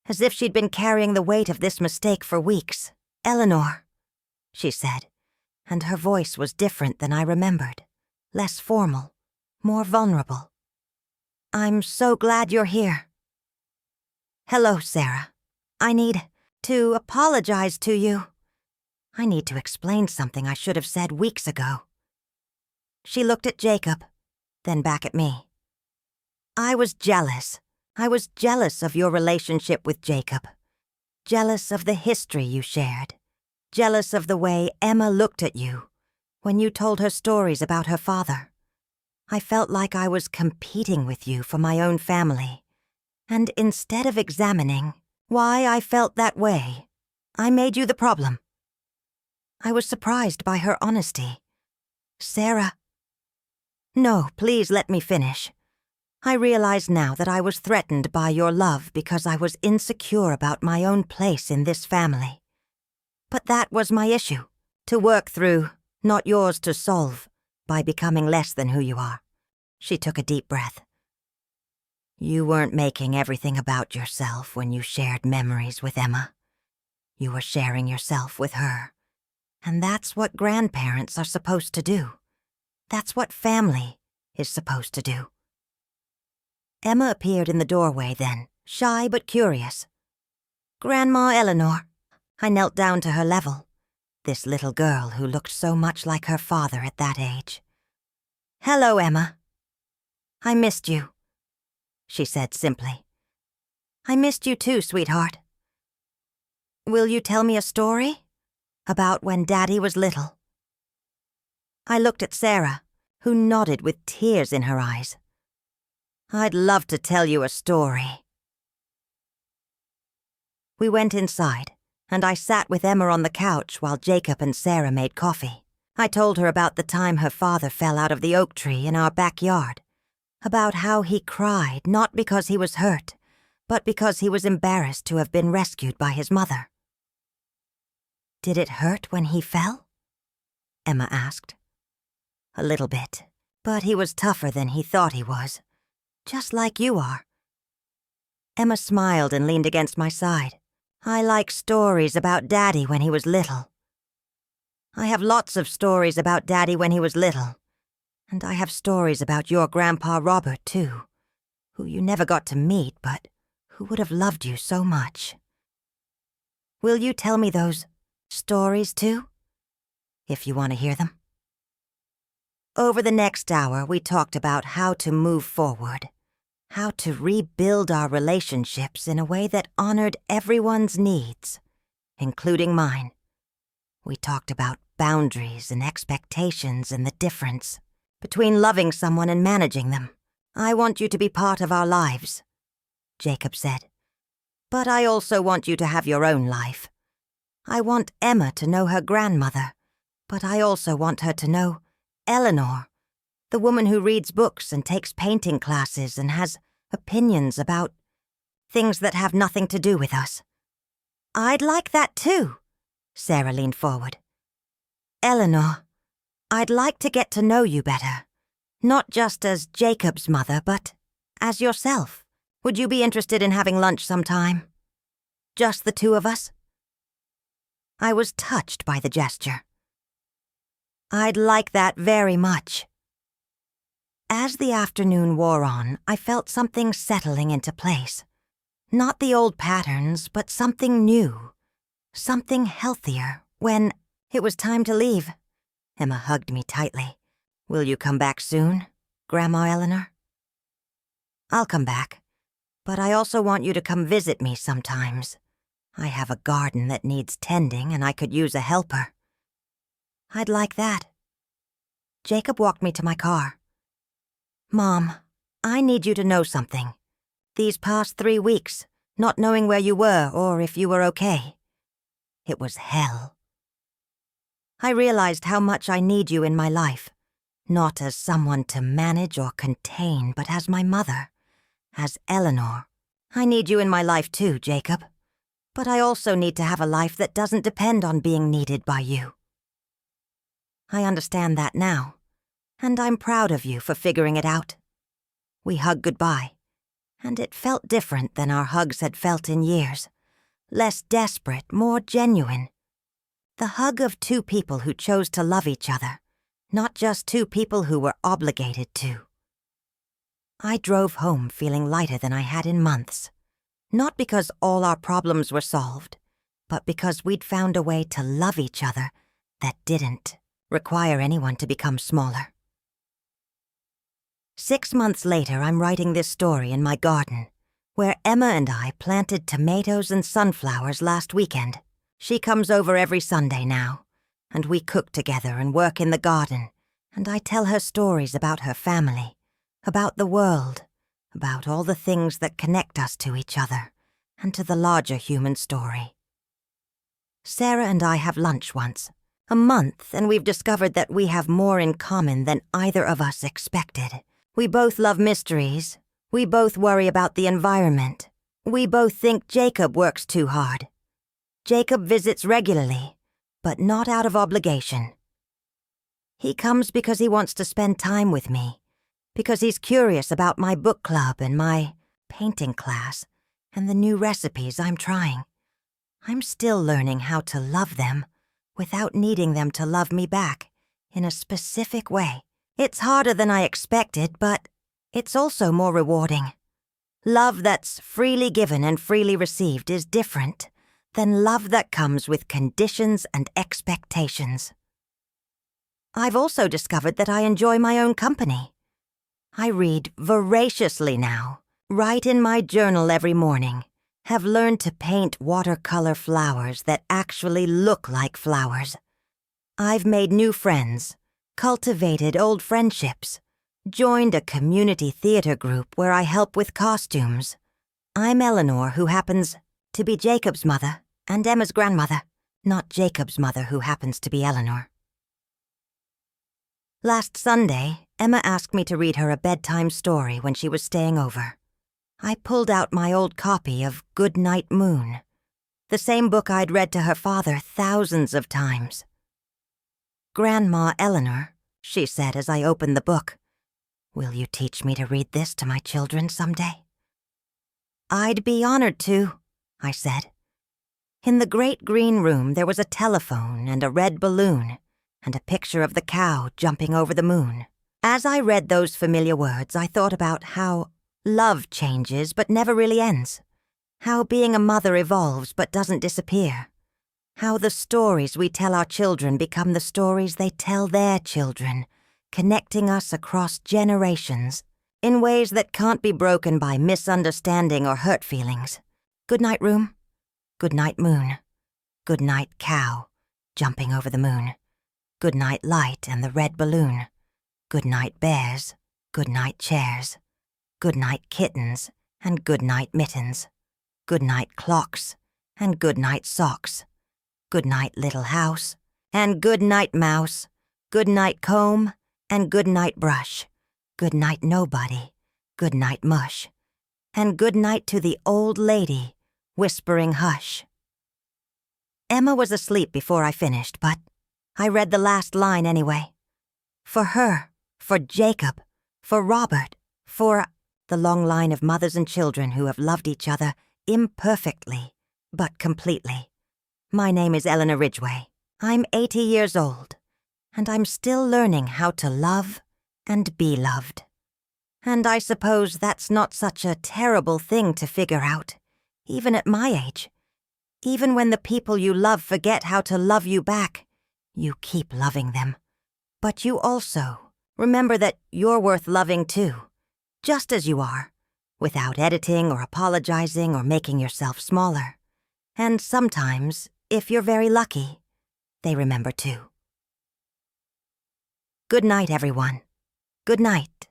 as if she'd been carrying the weight of this mistake for weeks. "Eleanor," she said, and her voice was different than I remembered, less formal, more vulnerable. "I'm so glad you're here." "Hello, Sarah. I need to apologize to you. I need to explain something I should have said weeks ago." She looked at Jacob, then back at me. "I was jealous. I was jealous of your relationship with Jacob. Jealous of the history you shared. Jealous of the way Emma looked at you when you told her stories about her father. I felt like I was competing with you for my own family. And instead of examining why I felt that way, I made you the problem." I was surprised by her honesty. "Sarah—" "No, please let me finish. I realize now that I was threatened by your love because I was insecure about my own place in this family. But that was my issue, to work through, not yours to solve, by becoming less than who you are." She took a deep breath. "You weren't making everything about yourself when you shared memories with Emma. You were sharing yourself with her. And that's what grandparents are supposed to do. That's what family is supposed to do." Emma appeared in the doorway then, shy but curious. "Grandma Eleanor." I knelt down to her level, this little girl who looked so much like her father at that age. "Hello, Emma. I missed you," she said simply. "I missed you too, sweetheart. Will you tell me a story? About when Daddy was little?" I looked at Sarah, who nodded with tears in her eyes. "I'd love to tell you a story." We went inside, and I sat with Emma on the couch while Jacob and Sarah made coffee. I told her about the time her father fell out of the oak tree in our backyard, about how he cried not because he was hurt, but because he was embarrassed to have been rescued by his mother. "Did it hurt when he fell?" Emma asked. "A little bit, but he was tougher than he thought he was, just like you are." Emma smiled and leaned against my side. "I like stories about Daddy when he was little." "I have lots of stories about Daddy when he was little. And I have stories about your Grandpa Robert, too, who you never got to meet, but who would have loved you so much. Will you tell me those stories, too? If you want to hear them?" Over the next hour, we talked about how to move forward, how to rebuild our relationships in a way that honored everyone's needs, including mine. We talked about boundaries and expectations and the difference between loving someone and managing them. "I want you to be part of our lives," Jacob said. "But I also want you to have your own life. I want Emma to know her grandmother, but I also want her to know Eleanor, the woman who reads books and takes painting classes and has opinions about things that have nothing to do with us." "I'd like that too," Sarah leaned forward. "Eleanor, I'd like to get to know you better, not just as Jacob's mother, but as yourself. Would you be interested in having lunch sometime? Just the two of us?" I was touched by the gesture. "I'd like that very much." As the afternoon wore on, I felt something settling into place. Not the old patterns, but something new, something healthier. When it was time to leave, Emma hugged me tightly. "Will you come back soon, Grandma Eleanor?" "I'll come back, but I also want you to come visit me sometimes. I have a garden that needs tending and I could use a helper." "I'd like that." Jacob walked me to my car. "Mom, I need you to know something. These past 3 weeks, not knowing where you were or if you were okay. It was hell. I realized how much I need you in my life, not as someone to manage or contain, but as my mother, as Eleanor. I need you in my life too, Jacob. But I also need to have a life that doesn't depend on being needed by you." I understand that now, and I'm proud of you for figuring it out. We hugged goodbye, and it felt different than our hugs had felt in years. Less desperate, more genuine. The hug of two people who chose to love each other, not just two people who were obligated to. I drove home feeling lighter than I had in months, not because all our problems were solved, but because we'd found a way to love each other that didn't require anyone to become smaller. 6 months later, I'm writing this story in my garden, where Emma and I planted tomatoes and sunflowers last weekend. She comes over every Sunday now, and we cook together and work in the garden, and I tell her stories about her family, about the world, about all the things that connect us to each other, and to the larger human story. Sarah and I have lunch once, a month, and we've discovered that we have more in common than either of us expected. We both love mysteries. We both worry about the environment. We both think Jacob works too hard. Jacob visits regularly, but not out of obligation. He comes because he wants to spend time with me, because he's curious about my book club and my painting class and the new recipes I'm trying. I'm still learning how to love them without needing them to love me back in a specific way. It's harder than I expected, but it's also more rewarding. Love that's freely given and freely received is different than love that comes with conditions and expectations. I've also discovered that I enjoy my own company. I read voraciously now, write in my journal every morning, have learned to paint watercolor flowers that actually look like flowers. I've made new friends, cultivated old friendships, joined a community theater group where I help with costumes. I'm Eleanor, who happens to be Jacob's mother and Emma's grandmother, not Jacob's mother, who happens to be Eleanor. Last Sunday, Emma asked me to read her a bedtime story when she was staying over. I pulled out my old copy of Good Night Moon, the same book I'd read to her father thousands of times. "Grandma Eleanor," she said as I opened the book, "will you teach me to read this to my children someday?" "I'd be honored to," I said. In the great green room there was a telephone and a red balloon and a picture of the cow jumping over the moon. As I read those familiar words, I thought about how love changes but never really ends, how being a mother evolves but doesn't disappear, how the stories we tell our children become the stories they tell their children, connecting us across generations in ways that can't be broken by misunderstanding or hurt feelings. Good night, room. Good night, moon. Good night, cow, jumping over the moon. Good night, light and the red balloon. Good night, bears. Good night, chairs. Good night, kittens and good night, mittens. Good night, clocks and good night, socks. Good night, little house, and good night, mouse. Good night, comb, and good night, brush. Good night, nobody. Good night, mush. And good night to the old lady, whispering hush. Emma was asleep before I finished, but I read the last line anyway. For her, for Jacob, for Robert, for the long line of mothers and children who have loved each other imperfectly, but completely. My name is Eleanor Ridgeway. I'm 80 years old, and I'm still learning how to love and be loved. And I suppose that's not such a terrible thing to figure out, even at my age. Even when the people you love forget how to love you back, you keep loving them. But you also remember that you're worth loving too, just as you are, without editing or apologizing or making yourself smaller. And sometimes, if you're very lucky, they remember too. Good night, everyone. Good night.